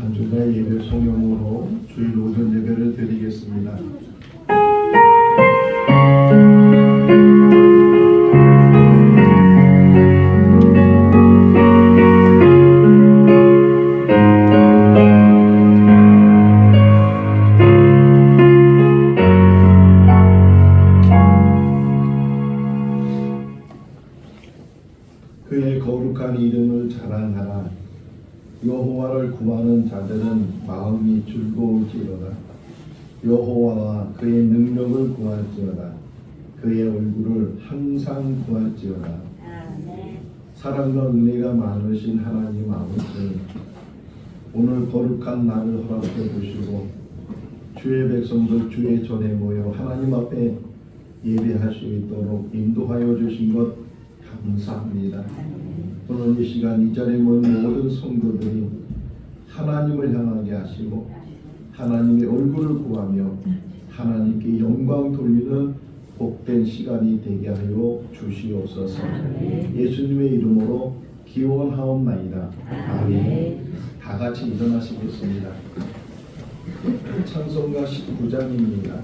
한 주간의 예배 성령으로 주일 오전 예배를 드리겠습니다. 그의 거룩한 이름을 자랑하라. 여호와를 구하는 자들은 마음이 즐거울지어다. 여호와와 그의 능력을 구할지어다. 그의 얼굴을 항상 구할지어다. 사랑과 은혜가 많으신 하나님 아버지, 오늘 거룩한 날을 허락해 주시고 주의 백성들 주의 전에 모여 하나님 앞에 예배할 수 있도록 인도하여 주신 것 감사합니다. 오늘 이 시간 이 자리에 모인 모든 성도들이 하나님을 향하게 하시고 하나님의 얼굴을 구하며 하나님께 영광 돌리는 복된 시간이 되게 하여 주시옵소서. 예수님의 이름으로 기원하옵나이다. 아멘. 다 같이 일어나시겠습니다. 찬송가 19장입니다.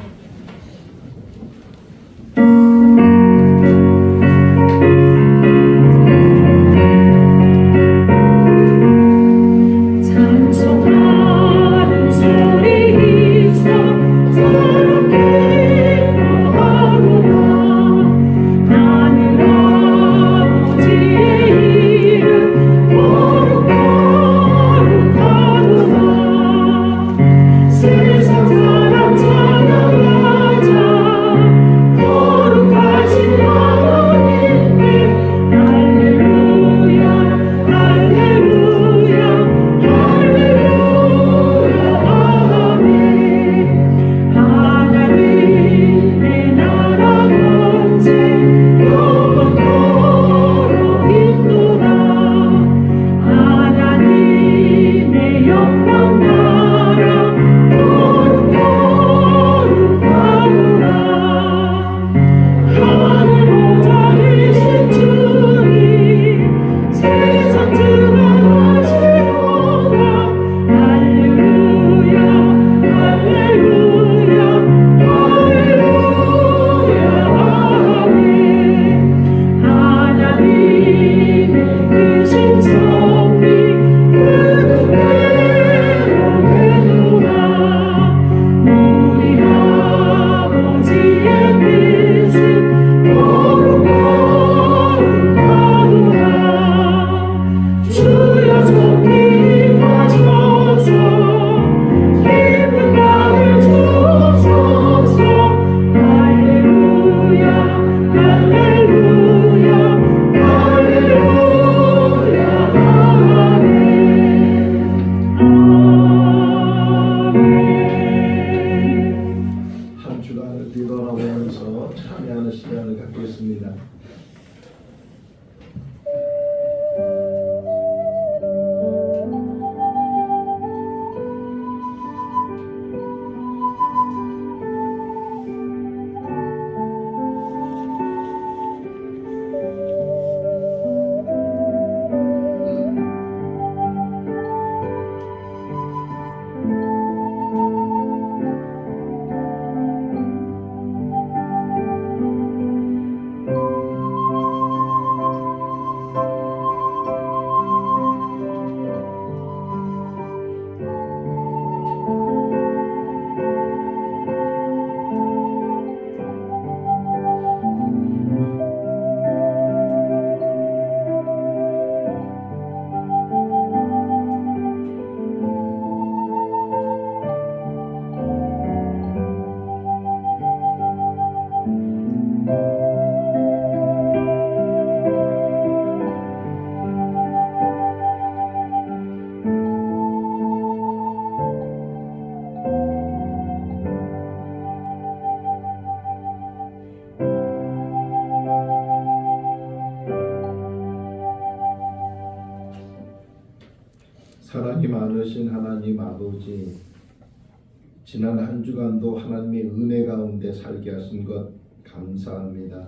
참여하는 시간을 갖겠습니다. 사랑이 많으신 하나님 아버지, 지난 한 주간도 하나님의 은혜 가운데 살게 하신 것 감사합니다.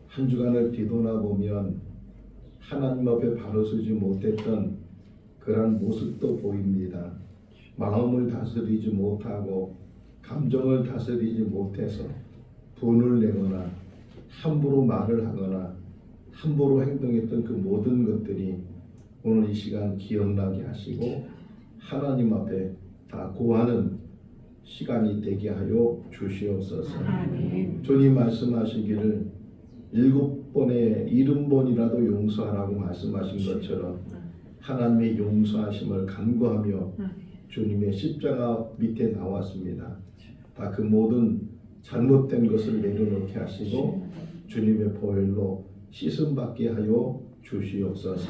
한 주간을 뒤돌아보면 하나님 앞에 바로 서지 못했던 그 그런 모습도 보입니다. 마음을 다스리지 못하고 감정을 다스리지 못해서 분을 내거나 함부로 말을 하거나 함부로 행동했던 그 모든 것들이 오늘 이 시간 기억나게 하시고 하나님 앞에 다 고하는 시간이 되게 하여 주시옵소서. 아멘. 주님 말씀하시기를 7번의 70번이라도 용서하라고 말씀하신 것처럼 하나님의 용서하심을 간구하며 주님의 십자가 밑에 나왔습니다. 다 그 모든 잘못된 것을 내려놓게 하시고 주님의 보혈로 씻음 받게 하여 주시옵소서.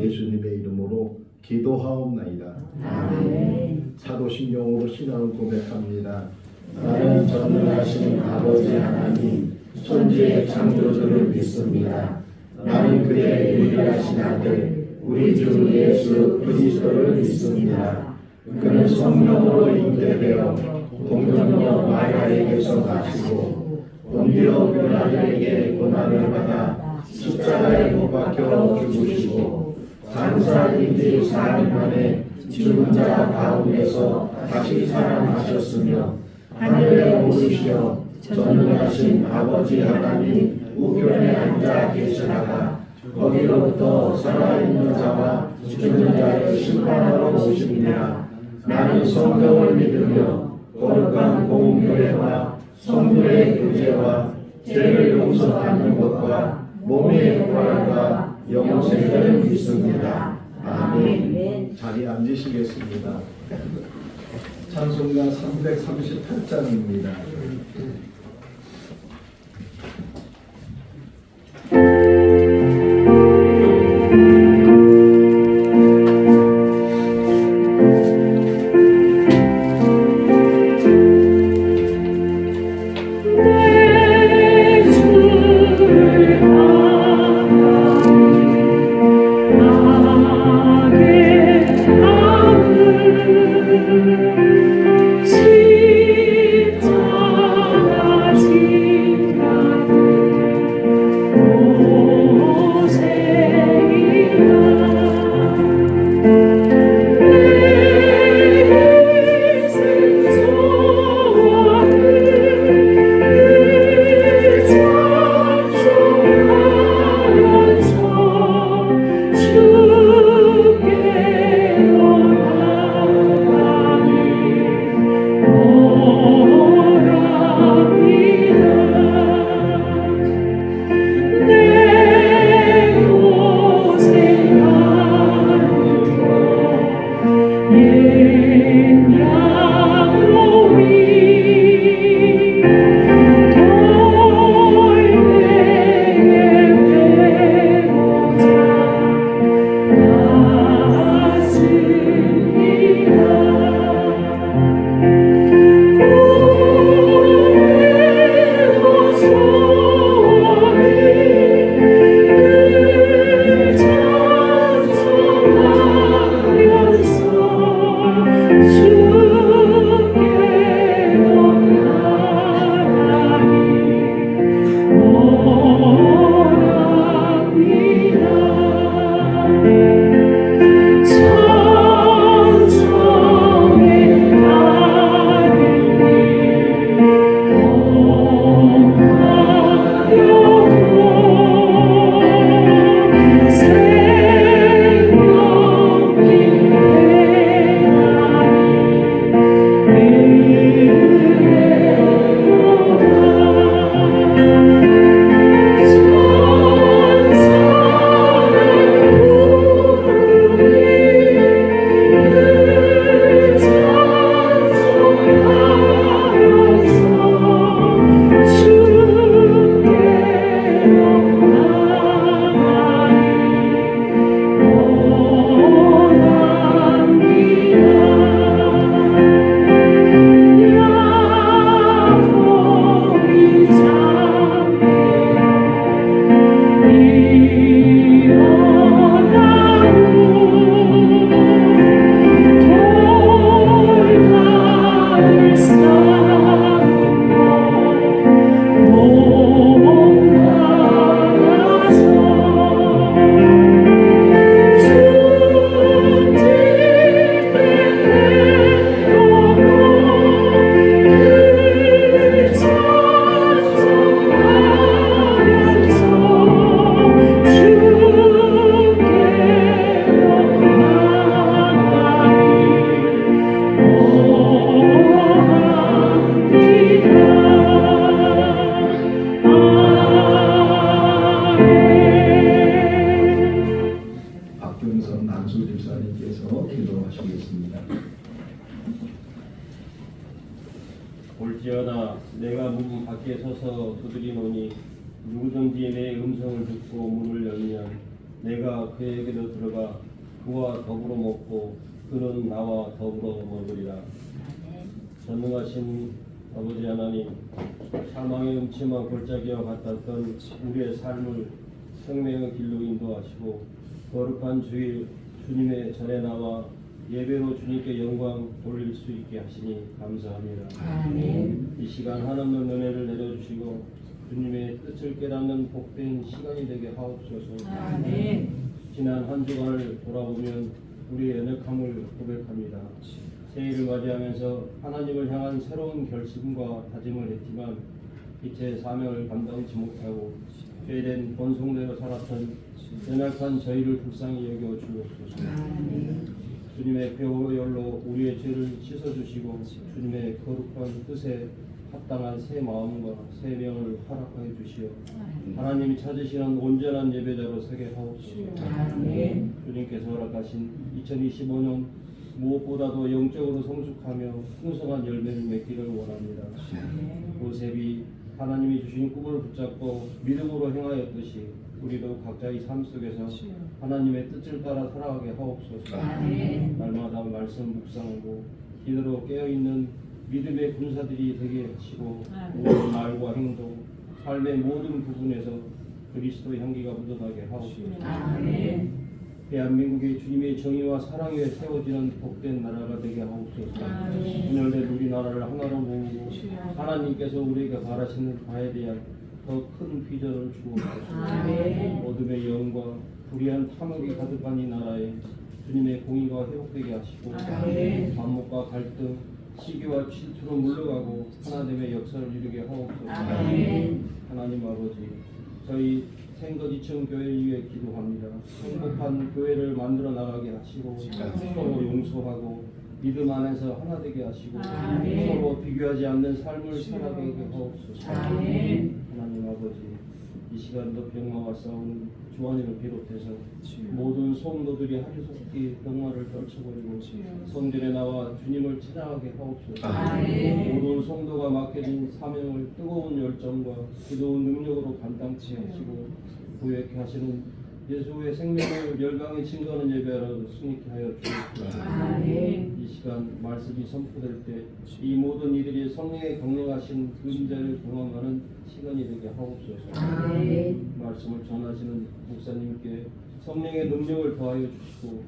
예수님의 이름으로 기도하옵나이다. 아멘. 사도신경으로 신앙을 고백합니다. 나는 전능하신 아버지 하나님 천지의 창조주를 믿습니다. 나는 그의 유일하신 아들 우리 주 예수 그리스도를 믿습니다. 그는 성령으로 잉태되어 동정녀 마리아에게서 나시고 본디오 빌라도에게 고난을 받아 십자가에 못 박혀 죽으시고 장사인지 4일 만에 죽은 자 가운데서 다시 살아나셨으며 하늘에 오르시어 전능하신 아버지 하나님 우편에 앉아 계시다가 거기로부터 살아있는 자와 죽은 자를 심판하러 오십니다. 나는 성경을 믿으며 거룩한 공교회와 성도의 교제와 죄를 용서받는 것과 몸의 부활과 영생을 믿습니다. 아멘. 자리에 앉으시겠습니다. 찬송가 338장입니다. 십자가 목사님께서 기도하시겠습니다. 볼지어다 내가 문 밖에 서서 두드리노니 누구든지 내 음성을 듣고 문을 열면 내가 그에게로 들어가 그와 더불어 먹고 그는 나와 더불어 먹으리라. 전능하신 아버지 하나님, 사망의 음침한 골짜기와 같았던 우리의 삶을 생명의 길로 인도하시고 거룩한 주일 주님의 전에 나와 예배로 주님께 영광 돌릴 수 있게 하시니 감사합니다. 아멘. 이 시간 한없는 은혜를 내려주시고 주님의 뜻을 깨닫는 복된 시간이 되게 하옵소서. 아멘. 지난 한 주간을 돌아보면 우리의 연약함을 고백합니다. 새해를 맞이하면서 하나님을 향한 새로운 결심과 다짐을 했지만 빛의 사명을 감당치 못하고 죄된 본성대로 살았던 연약한 저희를 불쌍히 여겨 주옵소서. 주님의 표열로 우리의 죄를 씻어주시고 주님의 거룩한 뜻에 합당한 새 마음과 새 명을 허락하여 주시어 하나님이 찾으시는 온전한 예배자로 서게 하옵소서. 아멘. 주님께서 허락하신 2025년 무엇보다도 영적으로 성숙하며 풍성한 열매를 맺기를 원합니다. 요셉이 하나님이 주신 꿈을 붙잡고 믿음으로 행하였듯이 우리도 각자의 삶 속에서 하나님의 뜻을 따라 살아가게 하옵소서. 날마다 말씀 묵상하고 기도로 깨어있는 믿음의 군사들이 되게 하시고 모든 말과 행동, 삶의 모든 부분에서 그리스도의 향기가 묻어나게 하옵소서. 대한민국이 주님의 정의와 사랑 위에 세워지는 복된 나라가 되게 하옵소서. 분열된 우리나라를 하나로 모으고 하나님께서 우리에게 바라시는 바에 대한 더 큰 비전을 주옵소서. 어둠의 영과 불의한 탐욕이 가득한 이 나라에 주님의 공의가 회복되게 하시고 반목과 갈등, 시기와 질투로 물러가고 하나님의 역사를 이루게 하옵소서. 하나님 아버지, 저희 생거지청 교회 위해 기도합니다. 행복한 교회를 만들어 나가게 하시고 서로 용서하고 믿음 안에서 하나 되게 하시고 서로 비교하지 않는 삶을 살아가게 하옵소서. 하나님 아버지, 이 시간도 병마와 싸우는 주한이를 비롯해서 모든 성도들이 하루속히 병마를 떨쳐버리고 성전에 나와 주님을 찬양하게 하옵소서. 모든 성도가 맡겨진 사명을 뜨거운 열정과 기도의 능력으로 감당치 하시고 부여케 하시는 예수의 생명을 열강에 증거하는 예배로 승리케 하여 주옵소서. 이 시간 말씀이 선포될 때 이 모든 이들이 성령의 강력하신 그림자를 경험하는 시간이 되게 하옵소서. 말씀을 전하시는 목사님께 성령의 능력을 더하여 주시고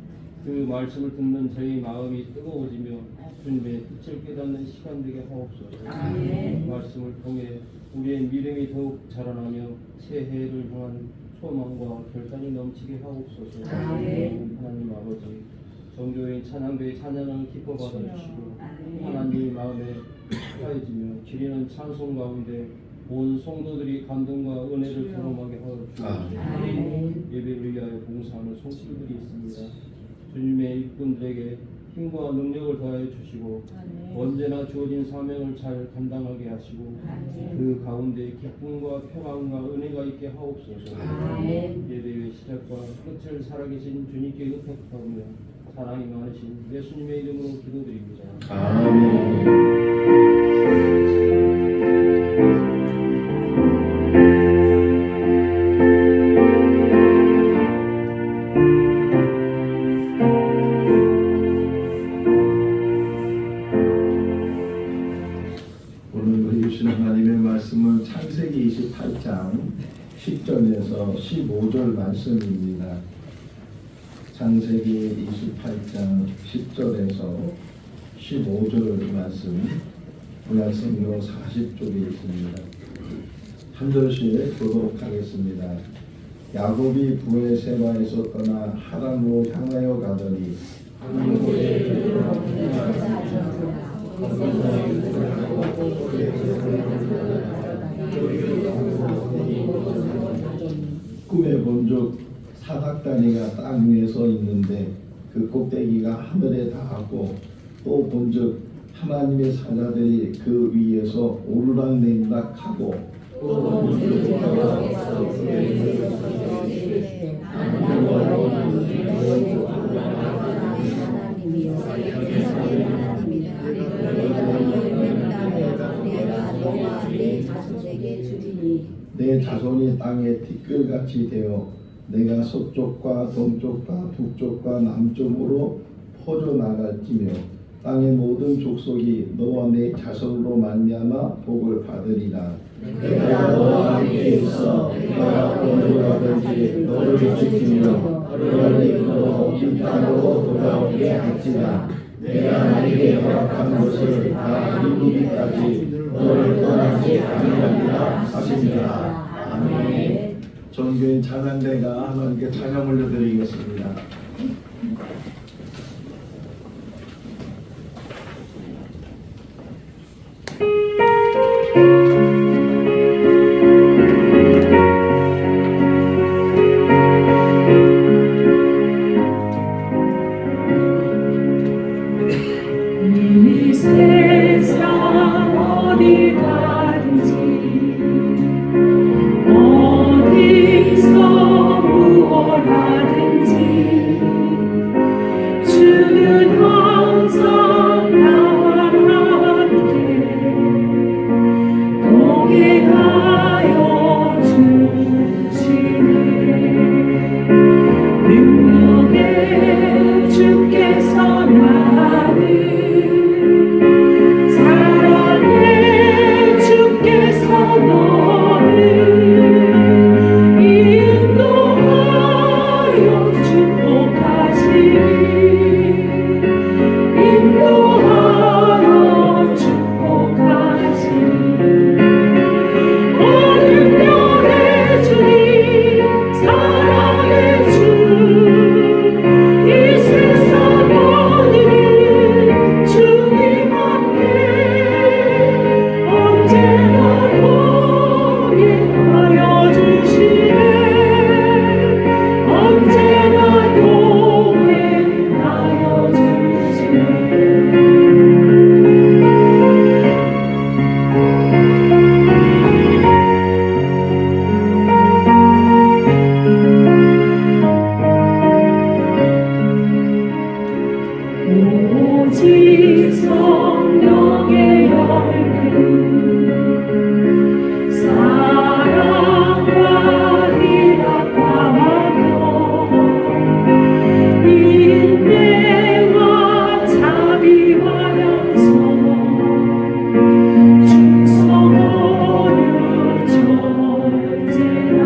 그 말씀을 듣는 저희 마음이 뜨거워지며 주님의 뜻을 깨닫는 시간 되게 하옵소서. 말씀을 통해 우리의 믿음이 더욱 자라나며 새해를 향한 소망과 결단이 넘치게 하옵소서. 하나님 아버지, 정교인 찬양배의 찬양을 기뻐 받아주시고 하나님 마음에 하여지며 기리는 찬송 가운데 온 성도들이 감동과 은혜를 경험하게 하여 주옵소서. 예배를 위하여 봉사하는 성실들이 있습니다. 주님의 일꾼들에게 힘과 능력을 더하여 주시고 언제나 주어진 사명을 잘 감당하게 하시고 그 가운데 기쁨과 평안과 은혜가 있게 하옵소서. 예배의 시작과 끝을 살아계신 주님께 의탁하며 사랑이 많으신 예수님의 이름으로 기도드립니다. 아멘. 말씀은 창세기 28장 10절에서 15절 말씀입니다. 창세기 28장 10절에서 15절 말씀 구약성경 40쪽에 있습니다. 한 절씩 교독하겠습니다. 야곱이 부에세바에서 떠나 하란으로 향하여 가더니 꿈에 본즉 사닥다리가 땅 위에 서 있는데 그 꼭대기가 하늘에 닿았고 또 본즉 하나님의 사자들이 그 위에서 오르락내리락하고 또 본즉 내 자손이 땅에 티끌같이 되어 내가 서쪽과 동쪽과 북쪽과 남쪽으로 퍼져나갈지며 땅의 모든 족속이 너와 내 자손으로 말미암아 복을 받으리라. 내가 너와 함께 있어 너가 어디로 가든지 너를 지키며 너를 이끌어 이 땅으로 돌아오게 할지라. 내가 네게 허락한 것을 다 이루기까지 너를 떠나지 아니하리라 하시니라. 아멘. 전교인 찬양대가 하나님께 찬양 올려드리겠습니다. 이 세상 어디 가든지 어디서 무엇 하든지 주는 항상 나와 함께 동행하여 주시네. 능력의 주께서 나를 사랑의 주께서 너를 인도하여 축복하시리. 인도하여 축복하시리. 능력의 주님 사랑의 주 이 세상 어디를 주님 함께 언제나 동행하여 주시네. 언제나 동행하여 오직 성령의 열매는 사랑과 희락과 화평 인내와 자비와 양성 충성으로 절제라.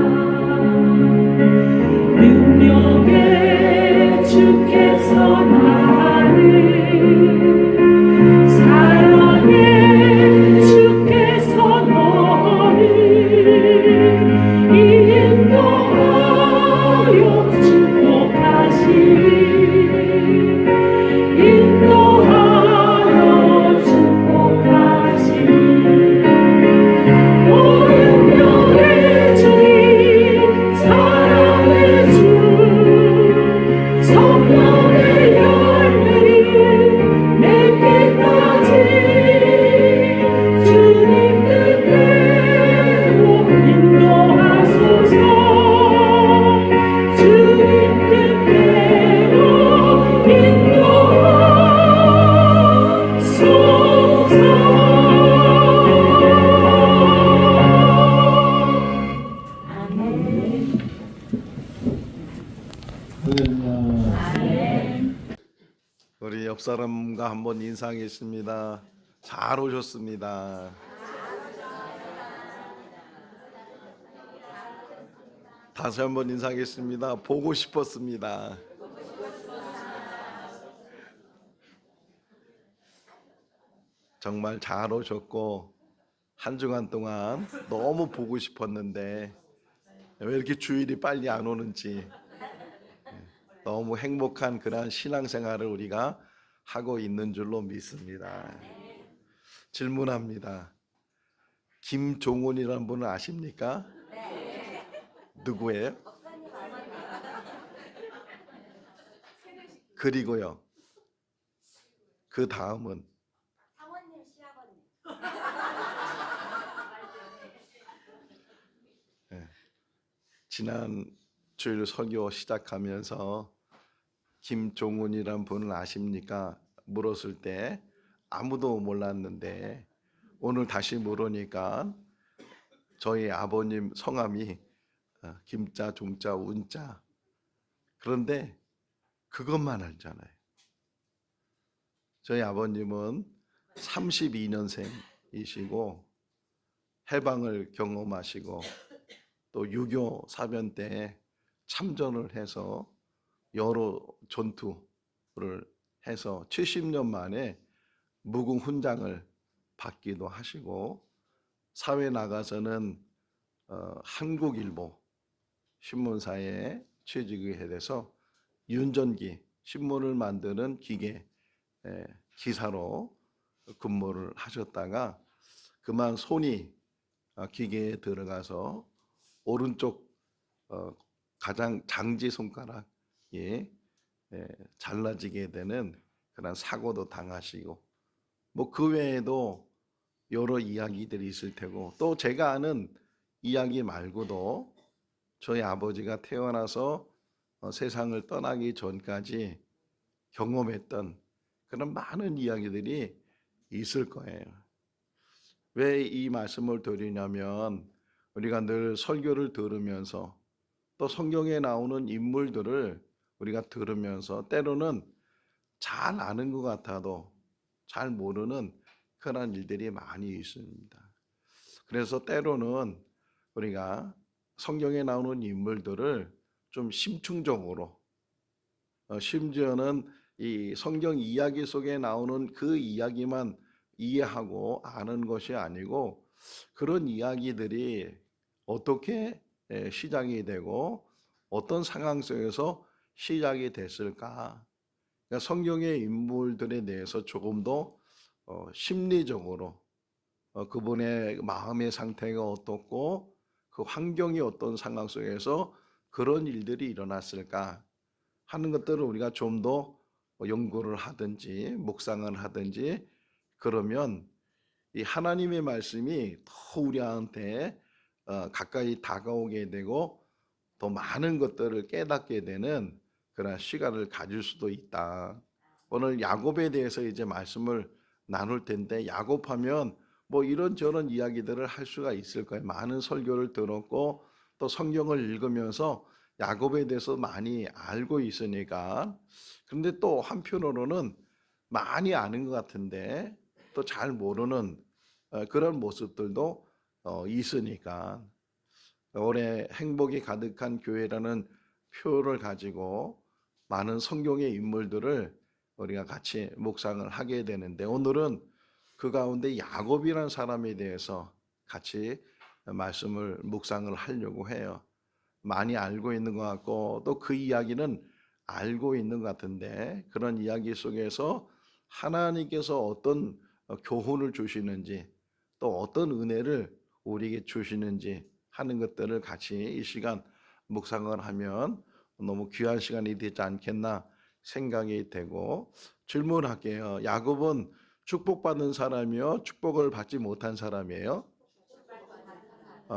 능력의 주께서 나를 사랑의 주께서 너를 인도하여 축복하시리. 인도하여 축복하시리. 능력의 주님 사랑의 주 성령의 열매를 맺기까지 주님 뜻대로 인도하소서. 주님 뜻대로 인도하소서. 아멘. 할렐루야. 우리 옆 사람과 한번 인사하겠습니다. 잘 오셨습니다. 다시 한번 인사하겠습니다. 보고 싶었습니다. 정말 잘 오셨고 한 주간 동안 너무 보고 싶었는데 왜 이렇게 주일이 빨리 안 오는지 너무 행복한 그러한 신앙생활을 우리가 하고 있는 줄로 믿습니다. 질문합니다. 김종훈이라는 분을 아십니까? 누구예요? 그리고요. 그 다음은 사모님 시아버님. 지난 주일 설교 시작하면서 김종훈이란 분을 아십니까? 물었을 때 아무도 몰랐는데 오늘 다시 물으니까 저희 아버님 성함이 김자, 종자, 운자. 그런데 그것만 알잖아요. 저희 아버님은 32년생이시고 해방을 경험하시고 또 6.25 사변 때 참전을 해서 여러 전투를 해서 70년 만에 무궁훈장을 받기도 하시고 사회 나가서는 한국일보 신문사에 취직이 돼서 윤전기 신문을 만드는 기계 기사로 근무를 하셨다가 그만 손이 기계에 들어가서 오른쪽 가장 장지 손가락이 잘라지게 되는 그런 사고도 당하시고 뭐 그 외에도 여러 이야기들이 있을 테고 또 제가 아는 이야기 말고도 저희 아버지가 태어나서 세상을 떠나기 전까지 경험했던 그런 많은 이야기들이 있을 거예요. 왜 이 말씀을 드리냐면 우리가 늘 설교를 들으면서 또 성경에 나오는 인물들을 우리가 들으면서 때로는 잘 아는 것 같아도 잘 모르는 그런 일들이 많이 있습니다. 그래서 때로는 우리가 성경에 나오는 인물들을 좀 심층적으로 심지어는 이 성경 이야기 속에 나오는 그 이야기만 이해하고 아는 것이 아니고 그런 이야기들이 어떻게 시작이 되고 어떤 상황 속에서 시작이 됐을까? 그러니까 성경의 인물들에 대해서 조금 더 심리적으로 그분의 마음의 상태가 어떻고 그 환경이 어떤 상황 속에서 그런 일들이 일어났을까 하는 것들을 우리가 좀 더 연구를 하든지 묵상을 하든지 그러면 이 하나님의 말씀이 더 우리한테 가까이 다가오게 되고 더 많은 것들을 깨닫게 되는 그런 시간을 가질 수도 있다. 오늘 야곱에 대해서 이제 말씀을 나눌 텐데 야곱하면 뭐 이런저런 이야기들을 할 수가 있을 거예요. 많은 설교를 들었고 또 성경을 읽으면서 야곱에 대해서 많이 알고 있으니까. 그런데 또 한편으로는 많이 아는 것 같은데 또 잘 모르는 그런 모습들도 있으니까. 올해 행복이 가득한 교회라는 표를 가지고 많은 성경의 인물들을 우리가 같이 묵상을 하게 되는데 오늘은 그 가운데 야곱이라는 사람에 대해서 같이 말씀을 묵상을 하려고 해요. 많이 알고 있는 것 같고 또 그 이야기는 알고 있는 것 같은데 그런 이야기 속에서 하나님께서 어떤 교훈을 주시는지 또 어떤 은혜를 우리에게 주시는지 하는 것들을 같이 이 시간 묵상을 하면 너무 귀한 시간이 되지 않겠나 생각이 되고 질문할게요. 야곱은 축복받은 사람이요? 축복을 받지 못한 사람이에요?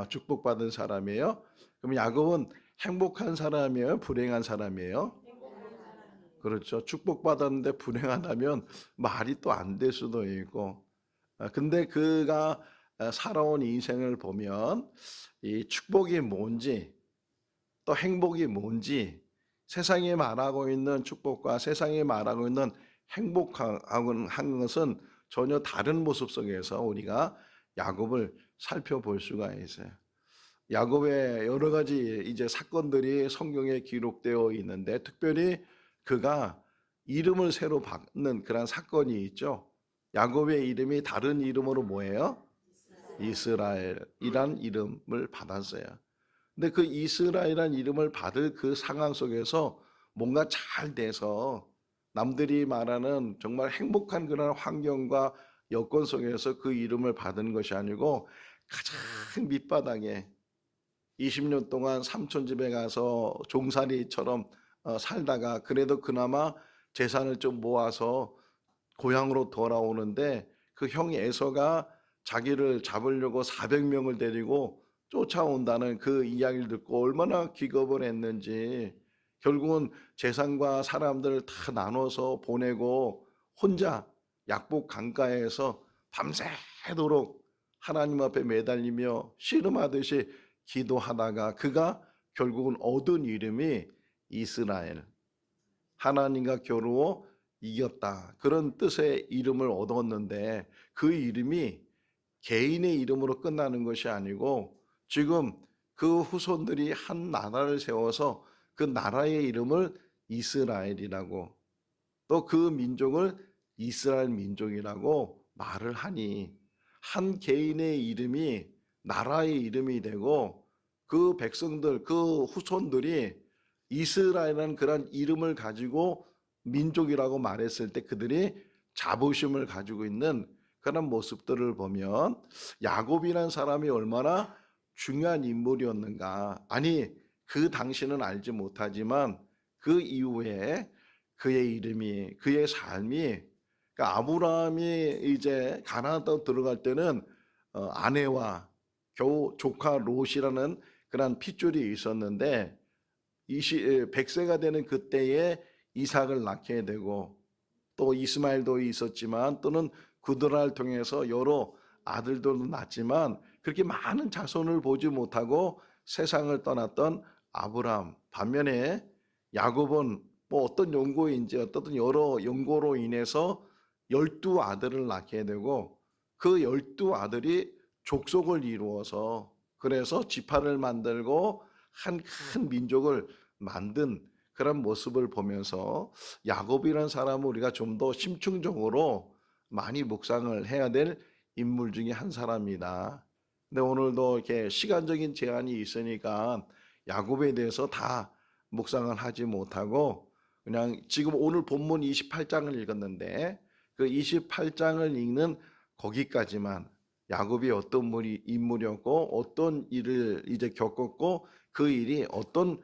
축복받은 사람이에요? 그럼 야곱은 행복한 사람이에요? 불행한 사람이에요? 그렇죠. 축복받았는데 불행하다면 말이 또 안 될 수도 있고 근데 그가 살아온 인생을 보면 이 축복이 뭔지 또 행복이 뭔지 세상이 말하고 있는 축복과 세상이 말하고 있는 행복한 것은 전혀 다른 모습 속에서 우리가 야곱을 살펴볼 수가 있어요. 야곱의 여러 가지 이제 사건들이 성경에 기록되어 있는데 특별히 그가 이름을 새로 받는 그런 사건이 있죠. 야곱의 이름이 다른 이름으로 뭐예요? 이스라엘이란 이름을 받았어요. 근데 그 이스라엘이란 이름을 받을 그 상황 속에서 뭔가 잘 돼서 남들이 말하는 정말 행복한 그런 환경과 여건 속에서 그 이름을 받은 것이 아니고 가장 밑바닥에 20년 동안 삼촌 집에 가서 종살이처럼 살다가 그래도 그나마 재산을 좀 모아서 고향으로 돌아오는데 그 형 에서가 자기를 잡으려고 400명을 데리고 쫓아온다는 그 이야기를 듣고 얼마나 기겁을 했는지 결국은 재산과 사람들을 다 나눠서 보내고 혼자 약복 강가에서 밤새도록 하나님 앞에 매달리며 씨름하듯이 기도하다가 그가 결국은 얻은 이름이 이스라엘, 하나님과 겨루어 이겼다, 그런 뜻의 이름을 얻었는데, 그 이름이 개인의 이름으로 끝나는 것이 아니고 지금 그 후손들이 한 나라를 세워서 그 나라의 이름을 이스라엘이라고, 또 그 민족을 이스라엘 민족이라고 말을 하니, 한 개인의 이름이 나라의 이름이 되고 그 백성들, 그 후손들이 이스라엘이라는 그런 이름을 가지고 민족이라고 말했을 때 그들이 자부심을 가지고 있는 그런 모습들을 보면 야곱이라는 사람이 얼마나 중요한 인물이었는가. 아니, 그 당시는 알지 못하지만 그 이후에 그의 이름이, 그의 삶이, 그러니까 아브라함이 이제 가나안 땅 들어갈 때는 아내와 겨우 조카 롯이라는 그런 핏줄이 있었는데 100세가 되는 그때에 이삭을 낳게 되고, 또 이스마엘도 있었지만 또는 그들을 통해서 여러 아들들도 낳았지만 그렇게 많은 자손을 보지 못하고 세상을 떠났던 아브라함, 반면에 야곱은 뭐 어떤 연고인지 어떤 여러 연고로 인해서 12아들을 낳게 되고 그 12아들이 족속을 이루어서, 그래서 지파를 만들고 한 큰 민족을 만든 그런 모습을 보면서 야곱이라는 사람은 우리가 좀 더 심층적으로 많이 묵상을 해야 될 인물 중에 한 사람이다. 근데 오늘도 이렇게 시간적인 제한이 있으니까 야곱에 대해서 다 묵상을 하지 못하고 그냥 지금 오늘 본문 28장을 읽었는데 그 28장을 읽는 거기까지만, 야곱이 어떤 인물이었고 어떤 일을 이제 겪었고 그 일이 어떤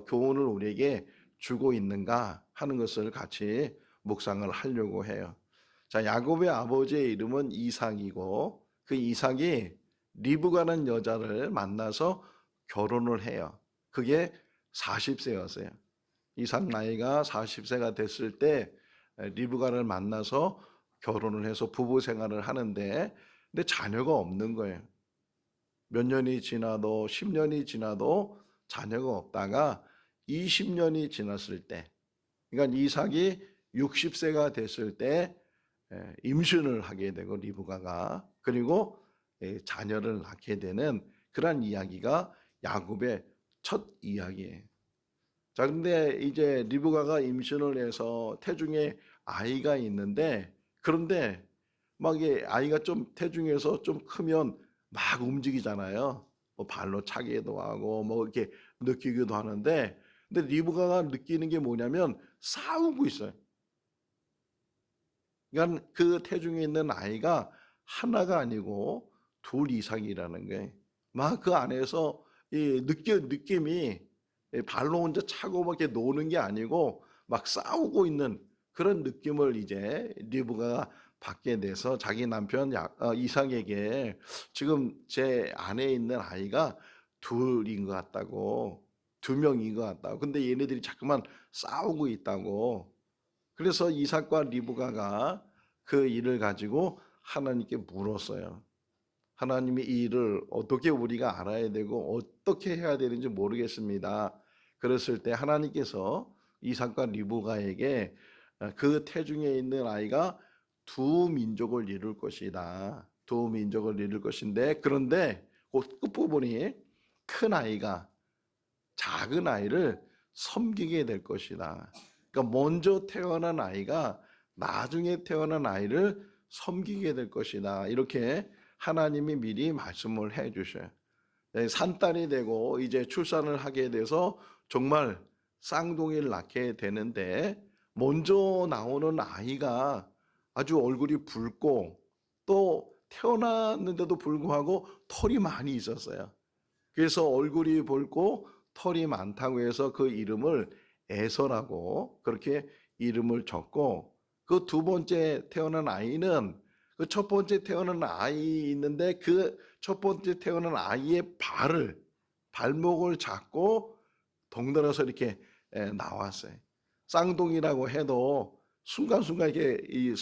교훈을 우리에게 주고 있는가 하는 것을 같이 묵상을 하려고 해요. 자, 야곱의 아버지의 이름은 이삭이고 그 이삭이 리브가라는 여자를 만나서 결혼을 해요. 그게 40세였어요. 이삭 나이가 40세가 됐을 때 리브가를 만나서 결혼을 해서 부부 생활을 하는데, 근데 자녀가 없는 거예요. 몇 년이 지나도 10년이 지나도 자녀가 없다가 20년이 지났을 때, 그러니까 이삭이 60세가 됐을 때 임신을 하게 되고 리브가가, 그리고 자녀를 낳게 되는 그런 이야기가 야곱의 첫 이야기예요. 자, 근데 이제 리브가가 임신을 해서 태중에 아이가 있는데, 그런데 막 이게 아이가 좀 태중에서 좀 크면 막 움직이잖아요. 뭐 발로 차기도 하고 뭐 이렇게 느끼기도 하는데, 근데 리브가가 느끼는 게 뭐냐면 싸우고 있어요. 그러니까 그 태중에 있는 아이가 하나가 아니고 둘 이상이라는 거예요. 막 그 안에서 이 느낌이 발로 혼자 차고 막 이렇게 노는 게 아니고 막 싸우고 있는 그런 느낌을 이제 리브가가 받게 돼서 자기 남편 이삭에게 지금 제 안에 있는 아이가 둘인 것 같다고, 2명인 것 같다고. 근데 얘네들이 자꾸만 싸우고 있다고. 그래서 이삭과 리브가가 그 일을 가지고 하나님께 물었어요. 하나님이 이 일을 어떻게 우리가 알아야 되고 어떻게 해야 되는지 모르겠습니다. 그랬을 때 하나님께서 이삭과 리브가에게 그 태중에 있는 아이가 두 민족을 이룰 것이다. 두 민족을 이룰 것인데, 그런데 그 끝부분이 큰 아이가 작은 아이를 섬기게 될 것이다. 그러니까 먼저 태어난 아이가 나중에 태어난 아이를 섬기게 될 것이다. 이렇게 하나님이 미리 말씀을 해 주셔요. 산딸이 되고 이제 출산을 하게 돼서 정말 쌍둥이를 낳게 되는데, 먼저 나오는 아이가 아주 얼굴이 붉고 또 태어났는데도 불구하고 털이 많이 있었어요. 그래서 얼굴이 붉고 털이 많다고 해서 그 이름을 에서라고 그렇게 이름을 줬고, 그 두 번째 태어난 아이는 그 첫 번째 태어난 아이 있는데 그 첫 번째 태어난 아이의 발목을 잡고 덩달아서 이렇게 나왔어요. 쌍둥이라고 해도 순간순간 이렇게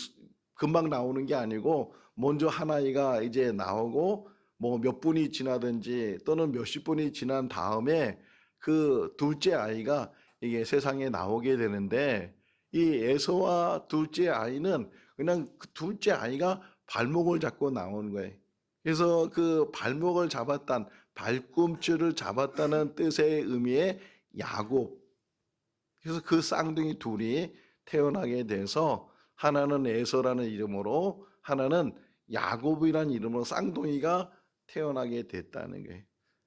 금방 나오는 게 아니고 먼저 한 아이가 이제 나오고 뭐 몇 분이 지나든지 또는 몇십 분이 지난 다음에 그 둘째 아이가 이게 세상에 나오게 되는데 이 에서와 둘째 아이는 그냥 그 둘째 아이가 발목을 잡고 나오는 거예요. 그래서 그 발목을 잡았단 발꿈치를 잡았다는 뜻의 의미의 야곱. 그래서 그 쌍둥이 둘이 태어나게 돼서 하나는 에서라는 이름으로 하나는 야곱이라는 이름으로 쌍둥이가 태어나게 됐다는 거예요.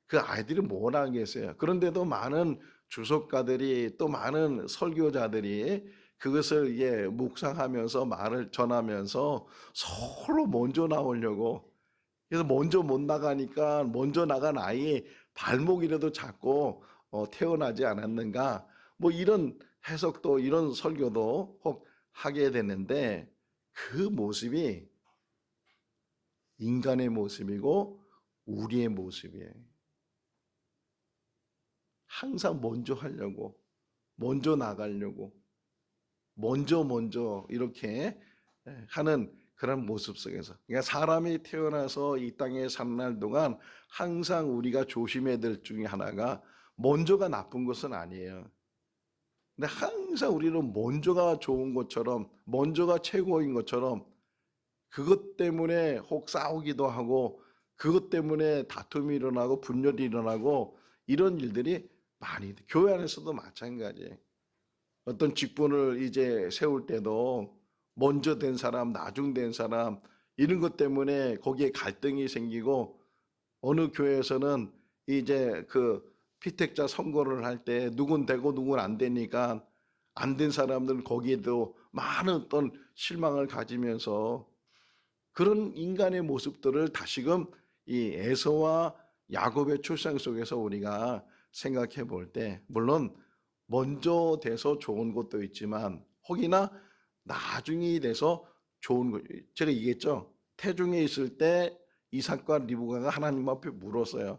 그 아이들이 뭘 알겠어요. 그런데도 많은 주석가들이 또 많은 설교자들이 그것을 이제 묵상하면서 말을 전하면서 서로 먼저 나오려고 그래서 먼저 못 나가니까 먼저 나간 아이의 발목이라도 잡고 태어나지 않았는가 뭐 이런 해석도 이런 설교도 혹 하게 되는데 그 모습이 인간의 모습이고 우리의 모습이에요. 항상 먼저 하려고 먼저 나가려고 먼저 이렇게 하는 그런 모습 속에서 그러니까 사람이 태어나서 이 땅에 사는 날 동안 항상 우리가 조심해야 될 중에 하나가 먼저가 나쁜 것은 아니에요. 근데 항상 우리는 먼저가 좋은 것처럼 먼저가 최고인 것처럼 그것 때문에 혹 싸우기도 하고 그것 때문에 다툼이 일어나고 분열이 일어나고 이런 일들이 많이 교회 안에서도 마찬가지예요. 어떤 직분을 이제 세울 때도 먼저 된 사람, 나중 된 사람 이런 것 때문에 거기에 갈등이 생기고 어느 교회에서는 이제 그 피택자 선거를 할 때 누군 되고 누군 안 되니까 안 된 사람들은 거기에도 많은 어떤 실망을 가지면서 그런 인간의 모습들을 다시금 이 에서와 야곱의 출생 속에서 우리가 생각해 볼 때 물론 먼저 돼서 좋은 것도 있지만 혹이나 나중이 돼서 좋은 거 제가 얘기했죠. 태중에 있을 때 이삭과 리브가가 하나님 앞에 물었어요.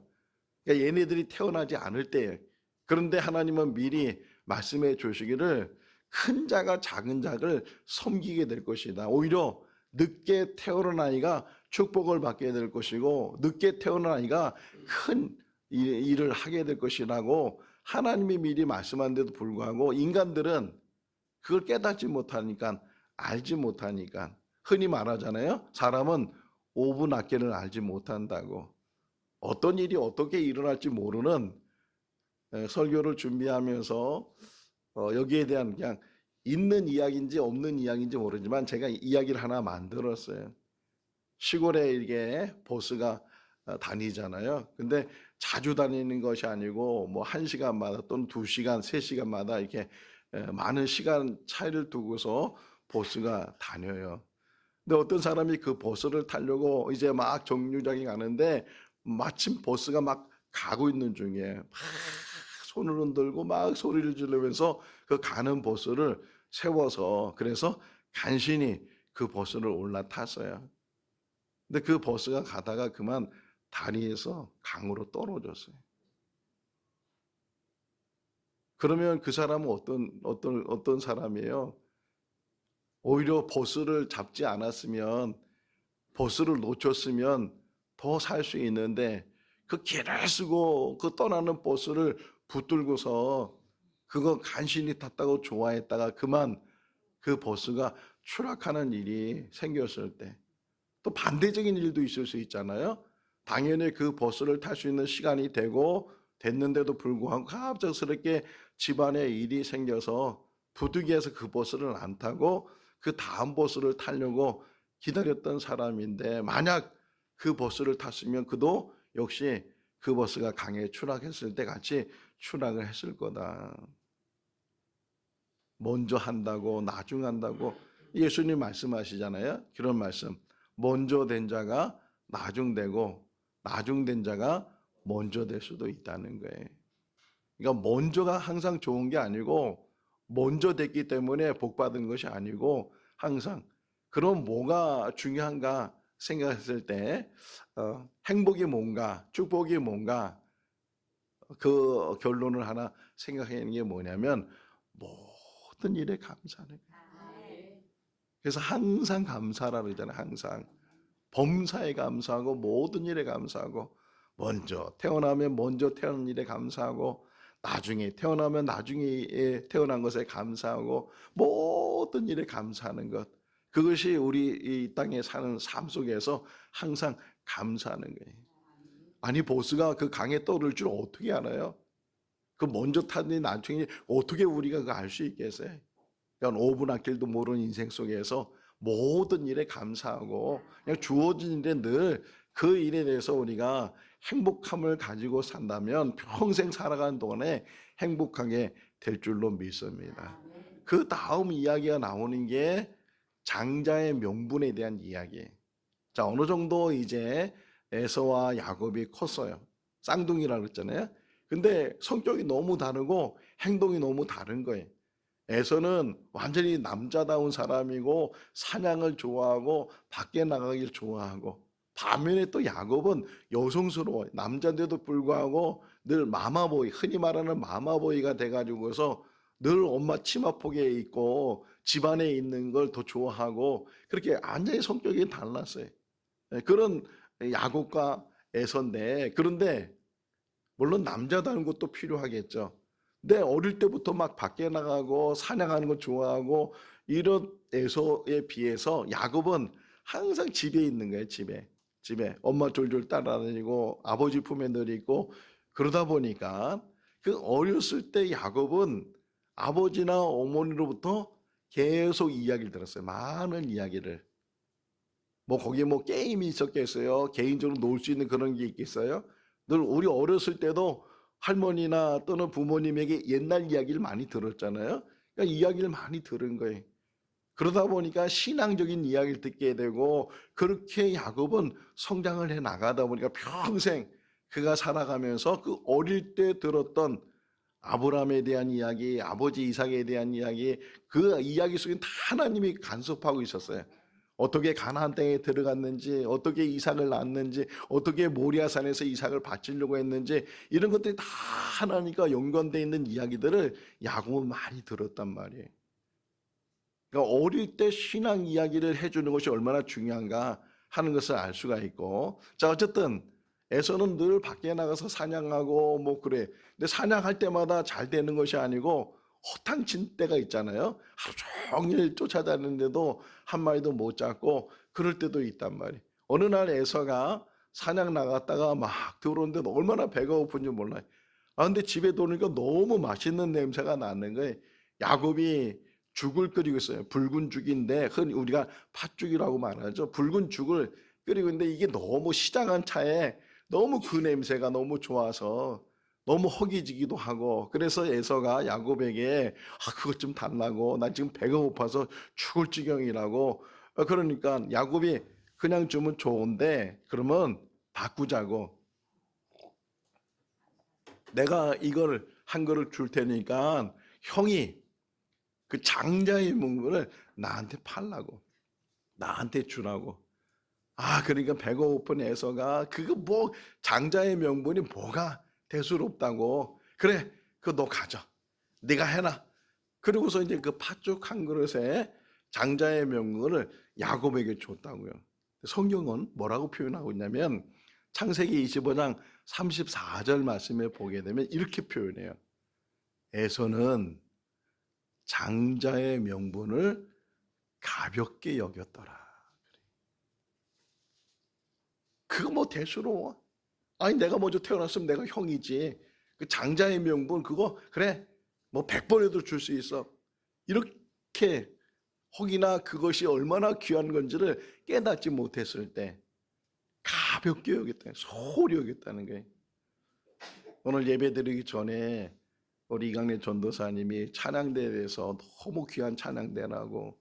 그러니까 얘네들이 태어나지 않을 때예요. 그런데 하나님은 미리 말씀해 주시기를 큰 자가 작은 자를 섬기게 될 것이다. 오히려 늦게 태어난 아이가 축복을 받게 될 것이고 늦게 태어난 아이가 큰 일을 하게 될 것이라고 하나님이 미리 말씀한데도 불구하고 인간들은 그걸 깨닫지 못하니까 알지 못하니까 흔히 말하잖아요. 사람은 5분 앞길을 알지 못한다고. 어떤 일이 어떻게 일어날지 모르는 설교를 준비하면서 여기에 대한 그냥 있는 이야기인지 없는 이야기인지 모르지만 제가 이야기를 하나 만들었어요. 시골에 이게 보스가 다니잖아요. 근데 자주 다니는 것이 아니고 뭐 1시간마다 또는 2시간, 3시간마다 이렇게 많은 시간 차이를 두고서 보스가 다녀요. 근데 어떤 사람이 그 버스를 타려고 이제 막 정류장에 가는데 마침 버스가 막 가고 있는 중에 막 손을 흔들고 막 소리를 지르면서 그 가는 버스를 세워서 그래서 간신히 그 버스를 올라탔어요. 근데 그 버스가 가다가 그만 다리에서 강으로 떨어졌어요. 그러면 그 사람은 어떤 사람이에요? 오히려 버스를 잡지 않았으면 버스를 놓쳤으면 더 살 수 있는데 그 길을 쓰고 그 떠나는 버스를 붙들고서 그거 간신히 탔다고 좋아했다가 그만 그 버스가 추락하는 일이 생겼을 때 또 반대적인 일도 있을 수 있잖아요. 당연히 그 버스를 탈 수 있는 시간이 되고 됐는데도 불구하고 갑작스럽게 집안에 일이 생겨서 부득이해서 그 버스를 안 타고 그 다음 버스를 타려고 기다렸던 사람인데 만약 그 버스를 탔으면 그도 역시 그 버스가 강에 추락했을 때 같이 추락을 했을 거다. 먼저 한다고 나중 한다고 예수님 말씀하시잖아요. 그런 말씀. 먼저 된 자가 나중 되고 나중 된 자가 먼저 될 수도 있다는 거예요. 그러니까 먼저가 항상 좋은 게 아니고 먼저 됐기 때문에 복 받은 것이 아니고 항상 그럼 뭐가 중요한가 생각했을 때 행복이 뭔가 축복이 뭔가 그 결론을 하나 생각하는 게 뭐냐면 모든 일에 감사하는 거예요. 그래서 항상 감사라 그러잖아요. 항상 범사에 감사하고 모든 일에 감사하고 먼저 태어나면 먼저 태어난 일에 감사하고 나중에 태어나면 나중에 태어난 것에 감사하고 모든 일에 감사하는 것. 그것이 우리 이 땅에 사는 삶 속에서 항상 감사하는 거예요. 아니 보스가 그 강에 떠오를 줄 어떻게 알아요? 그 먼저 타니 나중에 어떻게 우리가 그거 알 수 있겠어요? 그러니까 5분 앞길도 모르는 인생 속에서 모든 일에 감사하고 그냥 주어진 일에 늘 그 일에 대해서 우리가 행복함을 가지고 산다면 평생 살아가는 동안에 행복하게 될 줄로 믿습니다. 그 다음 이야기가 나오는 게 장자의 명분에 대한 이야기예요. 자, 어느 정도 이제 에서와 야곱이 컸어요. 쌍둥이라고 했잖아요. 근데 성격이 너무 다르고 행동이 너무 다른 거예요. 에서는 완전히 남자다운 사람이고 사냥을 좋아하고 밖에 나가길 좋아하고, 반면에 또 야곱은 여성스러워. 남자인데도 불구하고 늘 마마보이, 흔히 말하는 마마보이가 돼가지고서 늘 엄마 치마폭에 있고 집안에 있는 걸 더 좋아하고, 그렇게 완전히 성격이 달랐어요. 그런 야곱과 에서인데, 그런데 물론 남자다운 것도 필요하겠죠. 근데 어릴 때부터 막 밖에 나가고 사냥하는 거 좋아하고 이런 에서에 비해서 야곱은 항상 집에 있는 거예요. 집에 엄마 졸졸 따라다니고 아버지 품에 늘 있고, 그러다 보니까 그 어렸을 때 야곱은 아버지나 어머니로부터 계속 이야기를 들었어요. 많은 이야기를. 뭐 거기에 뭐 게임이 있었겠어요? 개인적으로 놀 수 있는 그런 게 있겠어요? 늘 우리 어렸을 때도 할머니나 또는 부모님에게 옛날 이야기를 많이 들었잖아요. 그러니까 이야기를 많이 들은 거예요. 그러다 보니까 신앙적인 이야기를 듣게 되고, 그렇게 야곱은 성장을 해 나가다 보니까 평생 그가 살아가면서 그 어릴 때 들었던 아브라함에 대한 이야기, 아버지 이삭에 대한 이야기, 그 이야기 속에 다 하나님이 간섭하고 있었어요. 어떻게 가나안 땅에 들어갔는지, 어떻게 이삭을 낳았는지, 어떻게 모리아산에서 이삭을 바치려고 했는지, 이런 것들이 다 하나님과 연관되어 있는 이야기들을 야곱은 많이 들었단 말이에요. 그러니까 어릴 때 신앙 이야기를 해주는 것이 얼마나 중요한가 하는 것을 알 수가 있고, 자, 어쨌든 에서는 늘 밖에 나가서 사냥하고 뭐 그래. 근데 사냥할 때마다 잘 되는 것이 아니고 허탕친 때가 있잖아요. 하루 종일 쫓아다니는데도 한 마리도 못 잡고 그럴 때도 있단 말이에요. 어느 날 에서가 사냥 나갔다가 막 들어오는데 얼마나 배가 고픈지 몰라요. 아, 근데 집에 들어오니까 너무 맛있는 냄새가 나는 거예요. 야곱이 죽을 끓이고 있어요. 붉은 죽인데 흔히 우리가 팥죽이라고 말하죠. 붉은 죽을 끓이고 있는데 이게 너무 시장한 차에 너무 그 냄새가 너무 좋아서 너무 허기지기도 하고, 그래서 에서가 야곱에게 그것 좀 달라고, 나 지금 배가 고파서 죽을 지경이라고. 그러니까 야곱이 그냥 주면 좋은데 그러면 바꾸자고, 내가 이걸 한 그릇 줄 테니까 형이 그 장자의 문물을 나한테 팔라고, 나한테 주라고. 아, 그러니까 배가 고픈 에서가 그거 뭐 장자의 명분이 뭐가 대수롭다고. 그래, 그거 너 가져. 네가 해라. 그리고서 이제 그 팥죽 한 그릇에 장자의 명분을 야곱에게 줬다고요. 성경은 뭐라고 표현하고 있냐면 창세기 25장 34절 말씀에 보게 되면 이렇게 표현해요. 에서는 장자의 명분을 가볍게 여겼더라. 그거 뭐 대수로워? 아니 내가 먼저 태어났으면 내가 형이지. 그 장자의 명분 그거 그래 뭐 100번에도 줄 수 있어. 이렇게 혹이나 그것이 얼마나 귀한 건지를 깨닫지 못했을 때 가볍게 여겼다, 소홀히 여겼다는 거예요. 오늘 예배 드리기 전에 우리 이강래 전도사님이 찬양대에 대해서 너무 귀한 찬양대라고,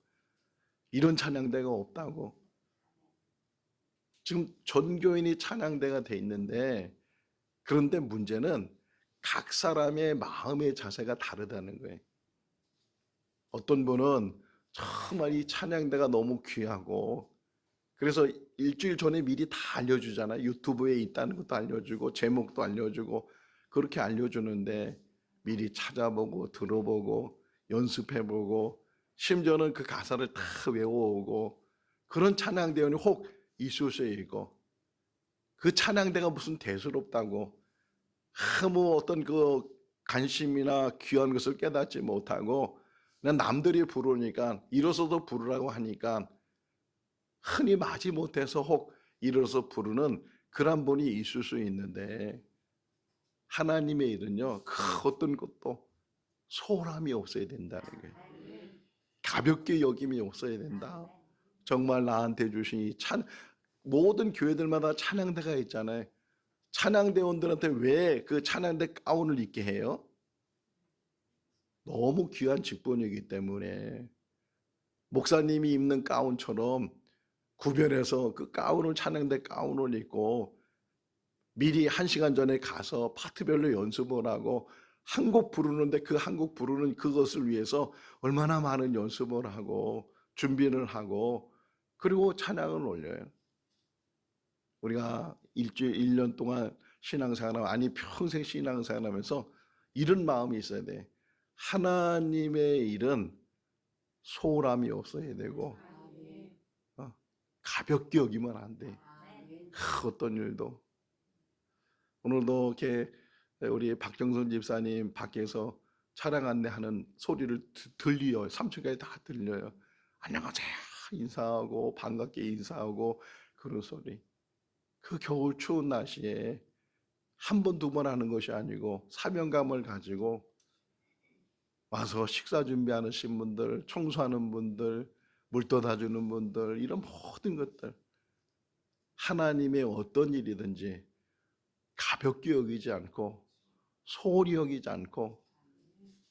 이런 찬양대가 없다고. 지금 전교인이 찬양대가 돼 있는데, 그런데 문제는 각 사람의 마음의 자세가 다르다는 거예요. 어떤 분은 정말 이 찬양대가 너무 귀하고, 그래서 일주일 전에 미리 다 알려주잖아요. 유튜브에 있다는 것도 알려주고 제목도 알려주고 그렇게 알려주는데 미리 찾아보고 들어보고 연습해보고 심지어는 그 가사를 다 외워오고 그런 찬양대원이 혹 이수수에 있고 그 찬양대가 무슨 대수롭다고 아무 어떤 그 관심이나 귀한 것을 깨닫지 못하고 그냥 남들이 부르니까 일어서도 부르라고 하니까 흔히 마지 못해서 혹 일어서 부르는 그런 분이 있을 수 있는데 하나님의 일은요 그 어떤 것도 소홀함이 없어야 된다는 거예요. 가볍게 여김이 없어야 된다. 정말 나한테 주신 이 모든 교회들마다 찬양대가 있잖아요. 찬양대원들한테 왜 그 찬양대 가운을 입게 해요? 너무 귀한 직분이기 때문에 목사님이 입는 가운처럼 구별해서 그 가운을 찬양대 가운을 입고 미리 1시간 전에 가서 파트별로 연습을 하고 한 곡 부르는데 그 한 곡 부르는 그것을 위해서 얼마나 많은 연습을 하고 준비를 하고 그리고 찬양을 올려요. 우리가 일주일 1년 동안 신앙생활 아니 평생 신앙생활하면서 이런 마음이 있어야 돼. 하나님의 일은 소홀함이 없어야 되고 가볍게 여기면 안 돼. 어떤 일도. 오늘도 이렇게 우리 박정선 집사님 밖에서 차량 안내하는 소리를 들려요. 3층까지 다 들려요. 안녕하세요 인사하고 반갑게 인사하고 그런 소리. 그 겨울 추운 날씨에 한 번, 두 번 하는 것이 아니고 사명감을 가지고 와서 식사 준비하는 분들, 청소하는 분들, 물 떠다 주는 분들 이런 모든 것들 하나님의 어떤 일이든지 가볍게 여기지 않고 소홀히 여기지 않고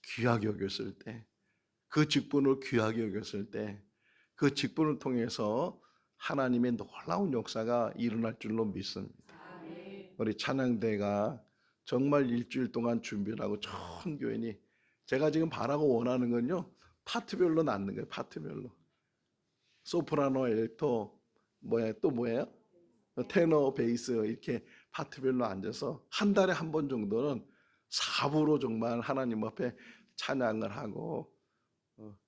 귀하게 여겼을 때 그 직분을 귀하게 여겼을 때 그 직분을 통해서 하나님의 놀라운 역사가 일어날 줄로 믿습니다. 우리 찬양대가 정말 일주일 동안 준비를 하고 전 교인이 제가 지금 바라고 원하는 건요 파트별로 낳는 거예요. 파트별로 소프라노, 엘토 또 뭐예요? 테너, 베이스 이렇게 파트별로 앉아서 한 달에 한 번 정도는 4부로 정말 하나님 앞에 찬양을 하고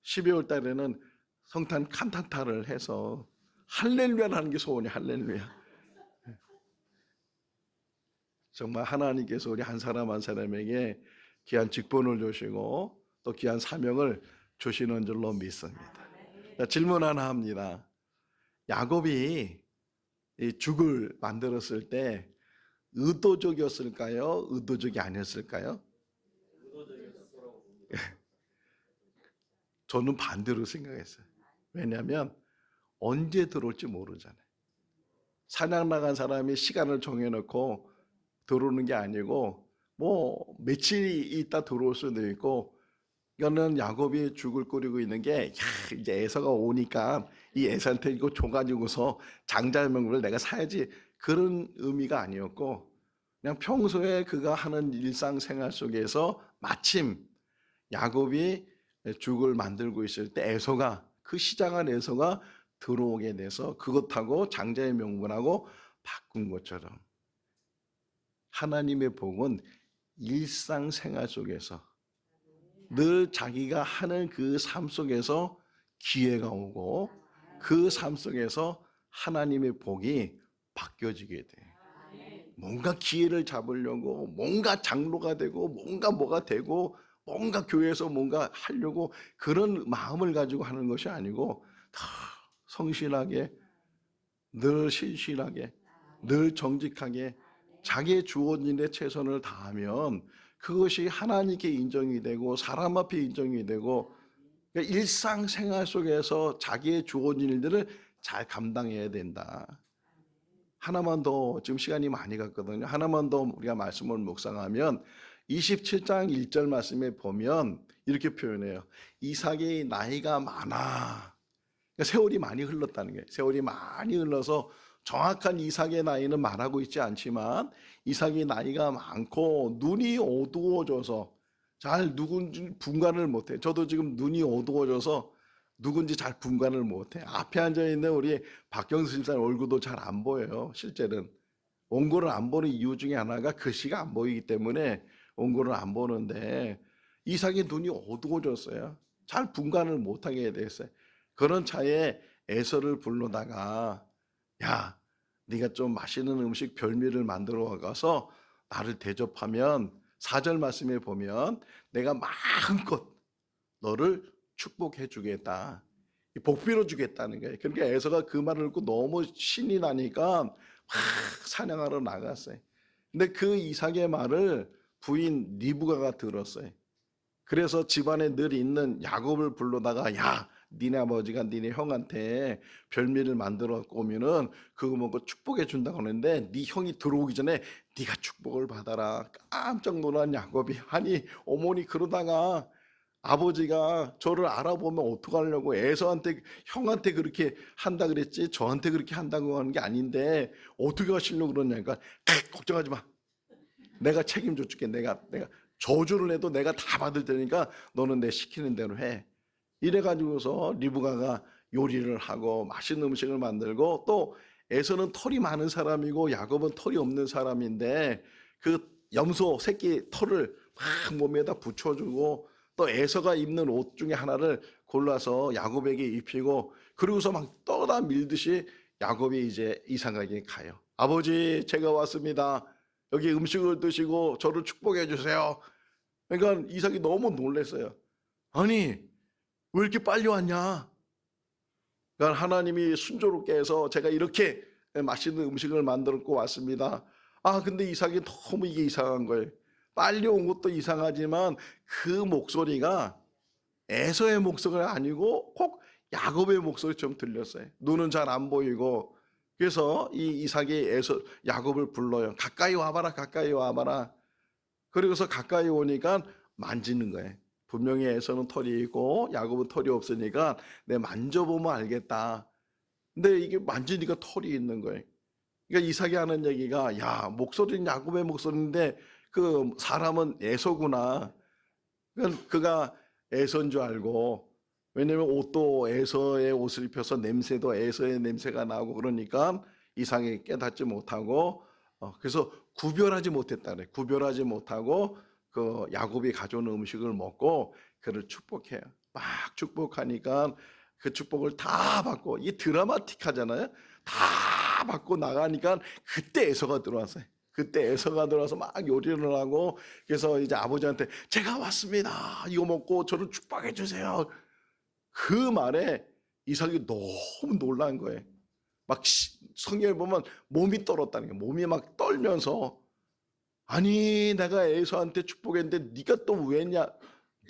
12월 달에는 성탄 칸타타를 해서 할렐루야를 하는 게 소원이 할렐루야. 정말 하나님께서 우리 한 사람 한 사람에게 귀한 직분을 주시고 또 귀한 사명을 주시는 줄로 믿습니다. 자, 질문 하나 합니다. 야곱이 이 죽을 만들었을 때 의도적이었을까요? 의도적이 아니었을까요? 저는 반대로 생각했어요. 왜냐하면 언제 들어올지 모르잖아요. 사냥 나간 사람이 시간을 정해놓고 들어오는 게 아니고 뭐 며칠이 있다 들어올 수도 있고 이거는 야곱이 죽을 끓이고 있는 게 이제 에서가 오니까 이 에서한테 이거 줘가지고서 장자의 명분을 내가 사야지 그런 의미가 아니었고 그냥 평소에 그가 하는 일상생활 속에서 마침 야곱이 죽을 만들고 있을 때 에서가 그 시장한 에서가 들어오게 돼서 그것하고 장자의 명분하고 바꾼 것처럼 하나님의 복은 일상생활 속에서 늘 자기가 하는 그 삶 속에서 기회가 오고 그 삶 속에서 하나님의 복이 바뀌어지게 돼. 뭔가 기회를 잡으려고 뭔가 장로가 되고 뭔가 뭐가 되고 뭔가 교회에서 뭔가 하려고 그런 마음을 가지고 하는 것이 아니고 다 성실하게 늘 신실하게 늘 정직하게 자기의 주어진 일에 최선을 다하면 그것이 하나님께 인정이 되고 사람 앞에 인정이 되고 그러니까 일상생활 속에서 자기의 주어진 일들을 잘 감당해야 된다. 하나만 더 지금 시간이 많이 갔거든요. 하나만 더 우리가 말씀을 묵상하면 27장 1절 말씀에 보면 이렇게 표현해요. 이삭이 나이가 많아. 그러니까 세월이 많이 흘렀다는 거예요. 세월이 많이 흘러서 정확한 이삭의 나이는 말하고 있지 않지만 이삭이 나이가 많고 눈이 어두워져서 잘 누군지 분간을 못해. 저도 지금 눈이 어두워져서 누군지 잘 분간을 못해. 앞에 앉아있는 우리 박경수 집사님 얼굴도 잘 안 보여요. 실제는. 원고를 안 보는 이유 중에 하나가 글씨가 안 보이기 때문에 원고를 안 보는데 이삭의 눈이 어두워졌어요. 잘 분간을 못하게 됐어요. 그런 차에 에서를 불러다가 야, 네가 좀 맛있는 음식 별미를 만들어 와서 나를 대접하면 4절 말씀에 보면 내가 마음껏 너를 축복해 주겠다. 복비로 주겠다는 거예요. 그러니까 에서가 그 말을 듣고 너무 신이 나니까 막 사냥하러 나갔어요. 근데 그 이삭의 말을 부인 리브가가 들었어요. 그래서 집안에 늘 있는 야곱을 불러다가 야, 니네 아버지가 니네 형한테 별미를 만들어 갖고 오면은 그거 먹고 축복해 준다고 하는데 네 형이 들어오기 전에 네가 축복을 받아라. 깜짝 놀란 야곱이 아니 어머니 그러다가 아버지가 저를 알아보면 어떡하려고 에서한테 형한테 그렇게 한다 그랬지 저한테 그렇게 한다고 하는 게 아닌데 어떻게 하시려고 그러냐니까 걱정하지 마. 내가 책임져 줄게. 내가 저주를 해도 내가 다 받을 테니까 너는 내 시키는 대로 해. 이래 가지고서 리브가가 요리를 하고 맛있는 음식을 만들고 또 에서는 털이 많은 사람이고 야곱은 털이 없는 사람인데 그 염소 새끼 털을 막 몸에다 붙여주고 또 에서가 입는 옷 중에 하나를 골라서 야곱에게 입히고 그러고서 막 떠다 밀듯이 야곱이 이제 이삭에게 가요. 아버지 제가 왔습니다. 여기 음식을 드시고 저를 축복해 주세요. 그러니까 이삭이 너무 놀랐어요. 아니 왜 이렇게 빨리 왔냐? 그러니까 하나님이 순조롭게 해서 제가 이렇게 맛있는 음식을 만들고 왔습니다. 아 근데 이삭이 너무 이게 이상한 거예요. 빨리 온 것도 이상하지만 그 목소리가 에서의 목소리가 아니고 꼭 야곱의 목소리처럼 들렸어요. 눈은 잘 안 보이고 그래서 이 이삭이 야곱을 불러요. 가까이 와봐라 가까이 와봐라. 그리고서 가까이 오니까 만지는 거예요. 분명히 에서는 털이 있고 야곱은 털이 없으니까 내 만져보면 알겠다. 근데 이게 만지니까 털이 있는 거예요. 그러니까 이삭이 하는 얘기가 야 목소리는 야곱의 목소리인데 그 사람은 에서구나. 그러니까 그가 에서인 줄 알고 왜냐면 옷도 에서의 옷을 입혀서 냄새도 에서의 냄새가 나고 그러니까 이삭이 깨닫지 못하고 그래서 구별하지 못했다 그래. 구별하지 못하고 그 야곱이 가져온 음식을 먹고 그를 축복해요. 막 축복하니까 그 축복을 다 받고 이 드라마틱하잖아요. 다 받고 나가니까 그때 에서가 들어왔어요. 그때 에서가 들어와서 막 요리를 하고 그래서 이제 아버지한테 제가 왔습니다. 이거 먹고 저를 축복해 주세요. 그 말에 이삭이 너무 놀란 거예요. 막 성경에 보면 몸이 떨었다는 게 몸이 막 떨면서 아니 내가 에서한테 축복했는데 네가 또 왜냐?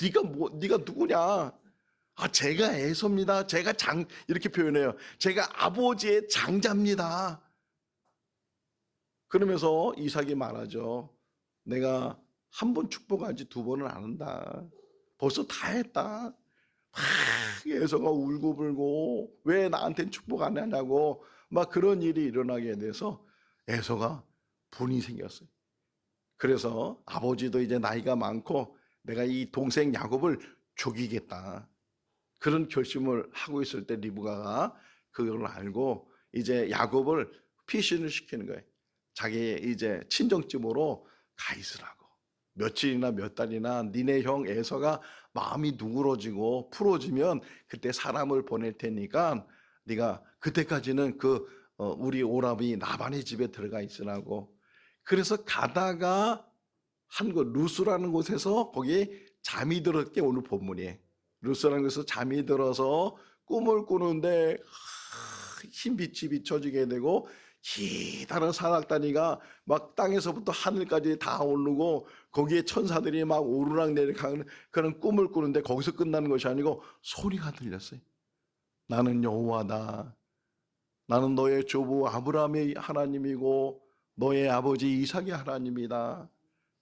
네가 누구냐? 아 제가 에서입니다. 제가 이렇게 표현해요. 제가 아버지의 장자입니다. 그러면서 이삭이 말하죠. 내가 한 번 축복하지 두 번은 안 한다. 벌써 다 했다. 막 에서가 울고불고 왜 나한테는 축복 안 하냐고 막 그런 일이 일어나게 돼서 에서가 분이 생겼어요. 그래서 아버지도 이제 나이가 많고 내가 이 동생 야곱을 죽이겠다. 그런 결심을 하고 있을 때 리브가가 그걸 알고 이제 야곱을 피신을 시키는 거예요. 자기 이제 친정집으로 가 있으라고. 며칠이나 몇 달이나 니네 형 에서가 마음이 누그러지고 풀어지면 그때 사람을 보낼 테니까 네가 그때까지는 우리 오라비 라반의 집에 들어가 있으라고. 그래서 가다가 한 곳 루스라는 곳에서 거기에 잠이 들었게 오늘 본문이에요. 루스라는 곳에서 잠이 들어서 꿈을 꾸는데 흰빛이 비춰지게 되고 기다란 사닥다리가 막 땅에서부터 하늘까지 다 오르고 거기에 천사들이 막 오르락 내리락 그런 꿈을 꾸는데 거기서 끝나는 것이 아니고 소리가 들렸어요. 나는 여호와다. 나는 너의 조부 아브라함의 하나님이고 너의 아버지 이삭의 하나님이다.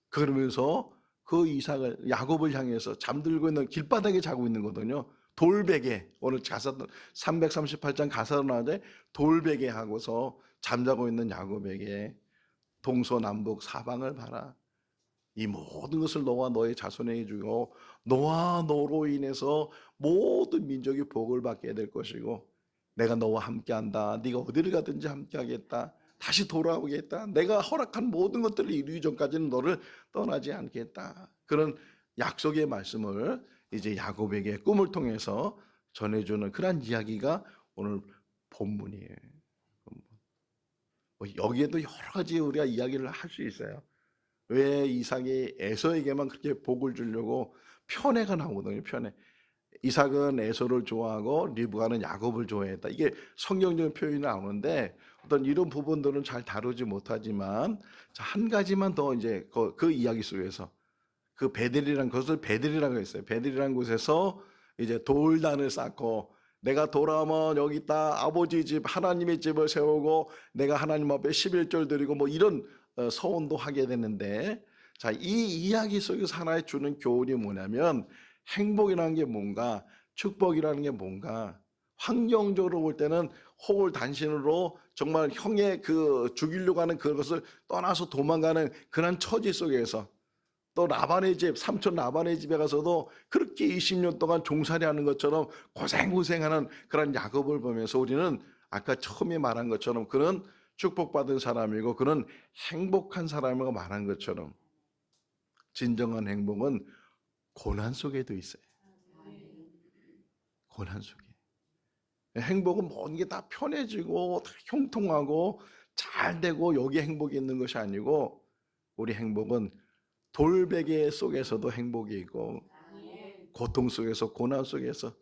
그러면서 그 이삭을 야곱을 향해서 잠들고 있는 길바닥에 자고 있는 거거든요. 돌베개 오늘 가사 338장 가사로 나오는데 돌베개 하고서 잠자고 있는 야곱에게 동서남북 사방을 봐라. 이 모든 것을 너와 너의 자손에게 주고 너와 너로 인해서 모든 민족이 복을 받게 될 것이고 내가 너와 함께한다. 네가 어디를 가든지 함께하겠다. 다시 돌아오겠다. 내가 허락한 모든 것들을 이루기 전까지는 너를 떠나지 않겠다. 그런 약속의 말씀을 이제 야곱에게 꿈을 통해서 전해주는 그런 이야기가 오늘 본문이에요. 여기에도 여러 가지 우리가 이야기를 할 수 있어요. 왜 이삭이 에서에게만 그렇게 복을 주려고 편애가 나오거든요. 편애. 이삭은 에서를 좋아하고 리브가는 야곱을 좋아했다. 이게 성경적인 표현이 나오는데 어떤 이런 부분들은 잘 다루지 못하지만 한 가지만 더 이제 그 이야기 속에서 그 베델이라는 것을 베델이라고 했어요. 베델이라는 곳에서 이제 돌단을 쌓고 내가 돌아오면 여기 있다 아버지 집 하나님의 집을 세우고 내가 하나님 앞에 11절 드리고 뭐 이런 서원도 하게 되는데, 자, 이 이야기 속에서 하나의 주는 교훈이 뭐냐면 행복이라는 게 뭔가, 축복이라는 게 뭔가, 환경적으로 볼 때는 호울단신으로 정말 형의 그 죽이려고 하는 그것을 떠나서 도망가는 그런 처지 속에서, 또 라반의 집, 삼촌 라반의 집에 가서도 그렇게 20년 동안 종살이 하는 것처럼 고생하는 그런 야곱을 보면서 우리는 아까 처음에 말한 것처럼 그는 축복받은 사람이고 그는 행복한 사람이라고 말한 것처럼 진정한 행복은 고난 속에도 있어요. 고난 속에. 행복은 모든 게 다 편해지고 다 형통하고 잘 되고 여기 행복이 있는 것이 아니고, 우리 행복은 돌베개 속에서도 행복이 있고 고통 속에서 고난 속에서,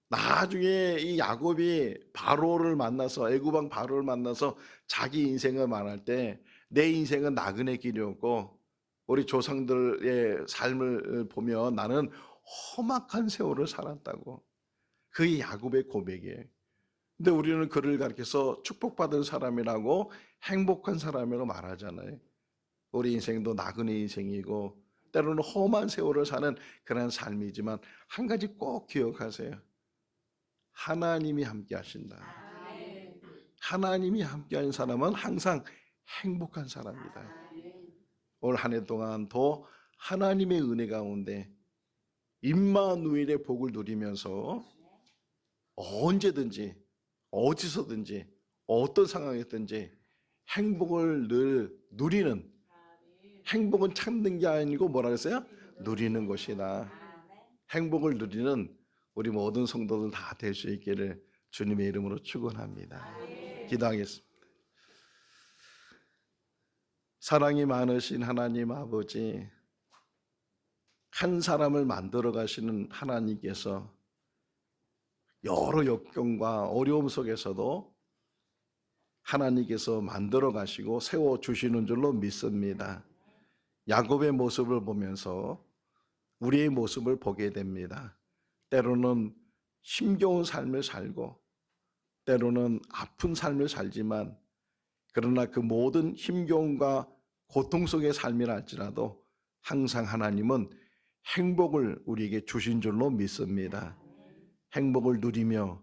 나중에 이 야곱이 바로를 만나서 애굽 왕 바로를 만나서 자기 인생을 말할 때 내 인생은 나그네 길이었고 우리 조상들의 삶을 보면 나는 험악한 세월을 살았다고. 그게 야곱의 고백이에요. 근데 우리는 그를 가리켜서 축복받은 사람이라고 행복한 사람이라고 말하잖아요. 우리 인생도 나그네 인생이고 때로는 험한 세월을 사는 그런 삶이지만 한 가지 꼭 기억하세요. 하나님이 함께 하신다. 하나님이 함께하는 사람은 항상 행복한 사람이다. 올 한 해 동안도 하나님의 은혜 가운데 임마누엘의 복을 누리면서 언제든지 어디서든지 어떤 상황이든지 행복을 늘 누리는, 행복은 찾는 게 아니고 뭐라 그랬어요? 누리는 것이다. 행복을 누리는 우리 모든 성도들 다 될 수 있기를 주님의 이름으로 축원합니다. 기도하겠습니다. 사랑이 많으신 하나님 아버지, 한 사람을 만들어 가시는 하나님께서 여러 역경과 어려움 속에서도 하나님께서 만들어 가시고 세워 주시는 줄로 믿습니다. 야곱의 모습을 보면서 우리의 모습을 보게 됩니다. 때로는 힘겨운 삶을 살고 때로는 아픈 삶을 살지만, 그러나 그 모든 힘겨움과 고통 속의 삶이라 할지라도 항상 하나님은 행복을 우리에게 주신 줄로 믿습니다. 행복을 누리며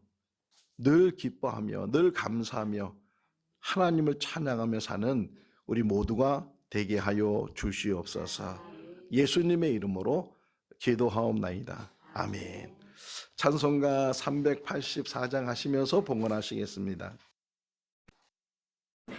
늘 기뻐하며 늘 감사하며 하나님을 찬양하며 사는 우리 모두가 되게 하여 주시옵소서. 예수님의 이름으로 기도하옵나이다. 아멘. 찬송가 384장 하시면서 봉헌하시겠습니다. 내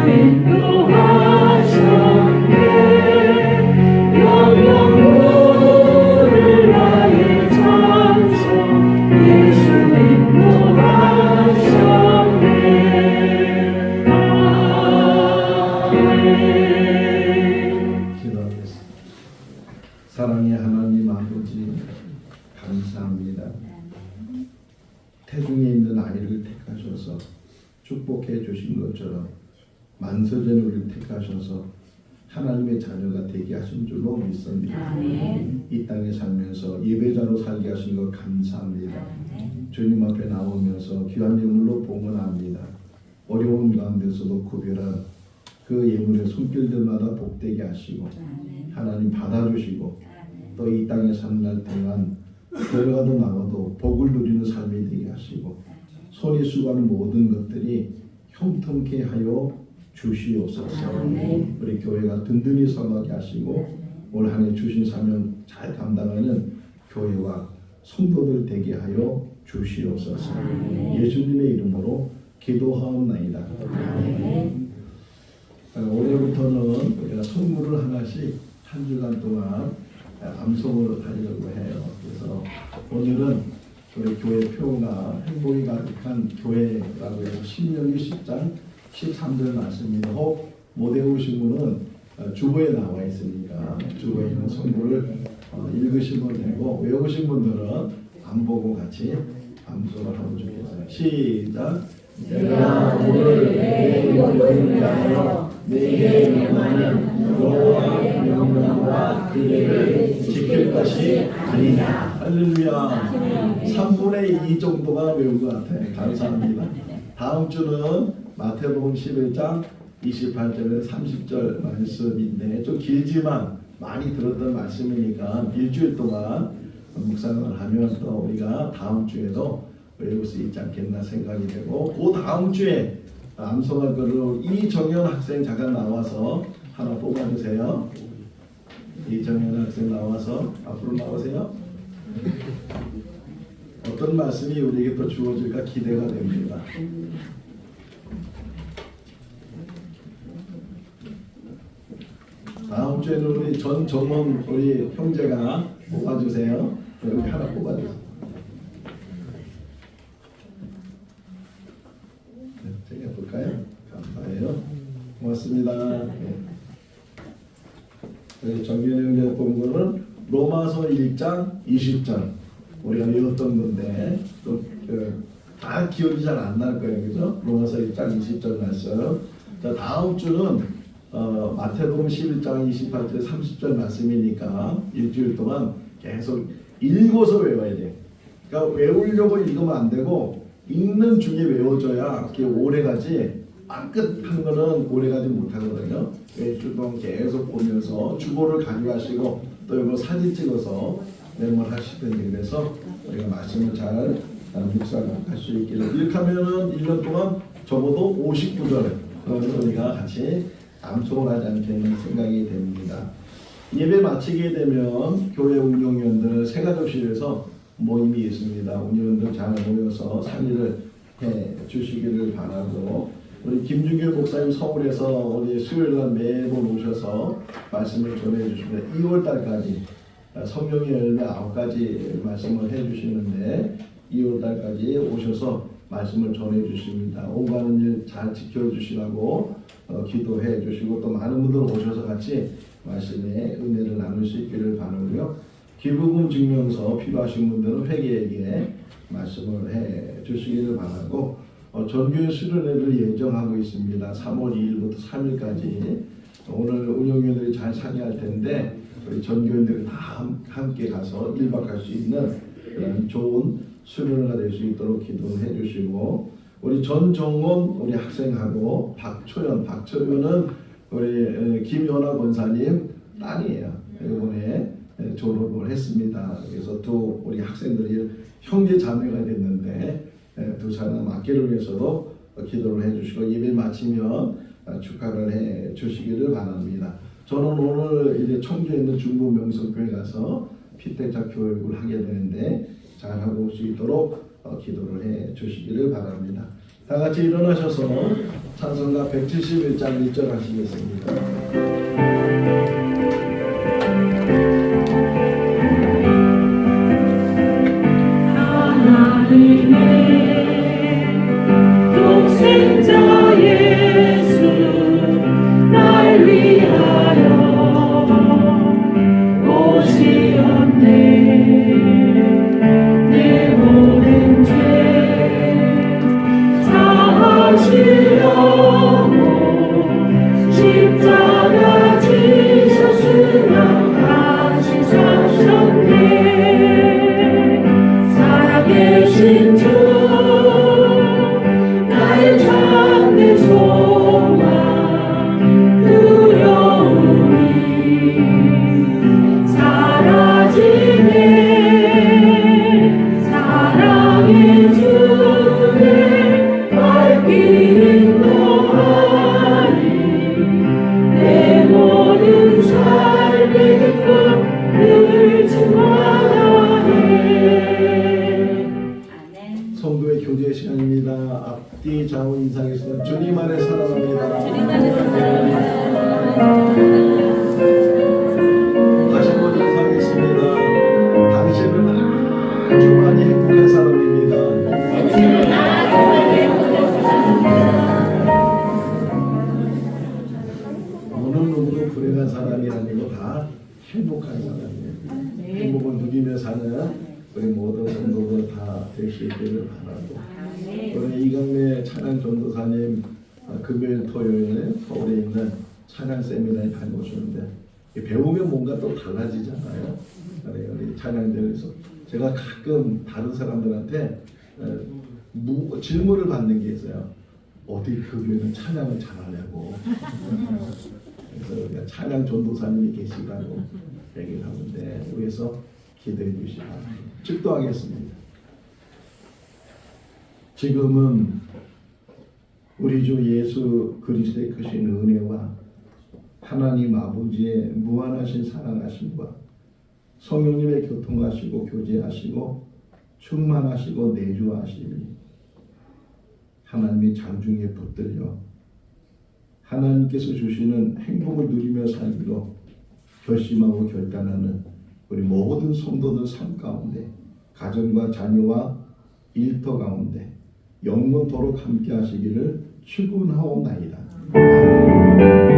인도하셨네 영영 부를 나의 찬송 예수 인도하셨네 기도하겠습니다. 사랑의 하나님 아버지 감사합니다. 태중에 있는 아이를 택하셔서 축복해 주신 것처럼 만서전 우리를 택하셔서 하나님의 자녀가 되게 하신 줄로 믿습니다. 이 땅에 살면서 예배자로 살게 하신 것 감사합니다. 주님 앞에 나오면서 귀한 예물로 봉헌합니다. 어려운 가운데서도 구별한 그 예물의 손길들마다 복되게 하시고 하나님 받아주시고 또 이 땅에 사는 날 동안 들어가도 나와도 복을 누리는 삶이 되게 하시고 손이 수고하는 모든 것들이 형통케 하여 주시옵소서. 우리 교회가 든든히 서가게 하시고 올 한 해 주신 사명 잘 감당하는 교회와 성도들 되게 하여 주시옵소서. 예수님의 이름으로 기도하옵나이다. 올해부터는 우리가 선물을 하나씩 한 주간 동안 암송을 하려고 해요. 그래서 오늘은 우리 교회 표가 행복이 가득한 교회라고 해서 신명기 10장 13절 말씀입니다. 혹 못 외우신 분은 주보에 나와 있으니까 주보에 있는 선물을 읽으시면 되고 외우신 분들은 안 보고 같이 암송을 하면 좋겠어요. 시작. 내가 오늘 내 이름을 위하여 내게 명하는 여호와의 명령과 규례를 지킬 것이 아니냐. 할렐루야. 3분의 2 정도가 외운 것 같아요. 감사합니다. 다음 주는 마태복음 11장 28절에서 30절 말씀인데 좀 길지만 많이 들었던 말씀이니까 일주일 동안 묵상을 하면 또 우리가 다음 주에도 외울 수 있지 않겠나 생각이 되고 그 다음 주에 암송할 거를 이정현 학생 잠깐 나와서 하나 뽑아주세요. 이정현 학생 나와서 앞으로 나오세요. 어떤 말씀이 우리에게 또 주어질까 기대가 됩니다. 다음 주에는 우리 전정원 우리 형제가 뽑아주세요. 여기 하나 뽑아주세요. 제가 볼까요? 감사해요. 고맙습니다. 네. 정균 형제 본 거는 로마서 1장 20절 우리가 외웠던 건데 또 다 기억이 잘 안 날 거예요, 그죠? 로마서 1장 20절 말씀. 자, 다음 주는 마태복음 11장 28절 30절 말씀이니까 일주일 동안 계속 읽어서 외워야 돼. 그러니까 외우려고 읽으면 안 되고 읽는 중에 외워져야 그게 오래가지. 빵긋한 거는 오래가지 못하거든요. 일주일 동안 계속 보면서 주보를 가져가시고 또 이거 사진 찍어서 메모하시든지 그래서 우리가 말씀을 잘 묵상할 수 있기를. 이렇게 하면은 1년 동안 적어도 59절 우리가 같이 암송을 하지 않겠는 생각이 됩니다. 예배 마치게 되면 교회 운영위원들 새가족실에서 모임이 있습니다. 운영위원들 잘 모여서 상의를 해 주시기를 바라고 우리 김준규 목사님 서울에서 우리 수요일날 매번 오셔서 말씀을 전해 주십니다. 2월달까지 성령의 열매 9가지 말씀을 해주시는데 2월달까지 오셔서 말씀을 전해 주십니다. 오가는 일 잘 지켜주시라고 기도해 주시고 또 많은 분들 오셔서 같이 말씀의 은혜를 나눌 수 있기를 바라고요. 기부금 증명서 필요하신 분들은 회계에게 말씀을 해 주시기를 바라고 전교회 수련회를 예정하고 있습니다. 3월 2일부터 3일까지 오늘 운영위원들이 잘 상의할 텐데 우리 전교인들이 다 함께 가서 1박 할 수 있는 그런 좋은 수련회가 될 수 있도록 기도해 주시고 우리 전정원 우리 학생하고 박초연은 우리 김연아 권사님 딸이에요. 이번에 졸업을 했습니다. 그래서 두 우리 학생들이 형제 자매가 됐는데 두 사람 학교를 위해서도 기도를 해주시고 예배 마치면 축하를 해 주시기를 바랍니다. 저는 오늘 이제 청주에 있는 중부 명성교회 가서 피택자 교육을 하게 되는데 잘 하고 올 수 있도록 기도를 해 주시기를 바랍니다. 다 같이 일어나셔서 찬송가 171장 1절 하시겠습니다. 하나님의 독생자 예수 날 위하여 오시었네. 내 모든 죄 사하시려고 십자가 지셨으나 다시 사셨네. 살아계신 주 나의 참된 소망 두려움이 사라지네. 사랑의 주의 발길을 놓아니 내 모든 삶의 기쁨 늘 충만하네. 아멘. 성도의 교제 시간입니다. 앞뒤 좌우 인상에서 주님 안에 사랑합니다. 다시 한번 인사하겠습니다. 당신은 아주 많이 행복한 사람입니다. 어느 누구도 불행한 사람이 아니고 다 행복한 사람이에요. 행복을 누리며 사는 우리 모든 성도들 다 되시기를 바라고, 우리 이강래 찬양 전도사님 금요일 토요일에 서울에 있는 찬양 세미나에 다녀오셨는데 배우면 뭔가 또 달라지잖아요. 우리 찬양대에서 제가 가끔 다른 사람들한테 질문을 받는 게 있어요. 어디 그 교회는 찬양을 잘하냐고. 그래서 우리가 찬양 전도사님이 계시다고 얘기를 하는데 위에서 기도해 주시기 바랍니다. 축도하겠습니다. 지금은 우리 주 예수 그리스도의 크신 은혜와 하나님 아버지의 무한하신 사랑하심과 성령님의 교통하시고 교제하시고 충만하시고 내주하심이 하나님의 장중에 붙들려 하나님께서 주시는 행복을 누리며 살기로 결심하고 결단하는 우리 모든 성도들 삶 가운데, 가정과 자녀와 일터 가운데 영원토록 함께 하시기를 축원하옵나이다. 아멘.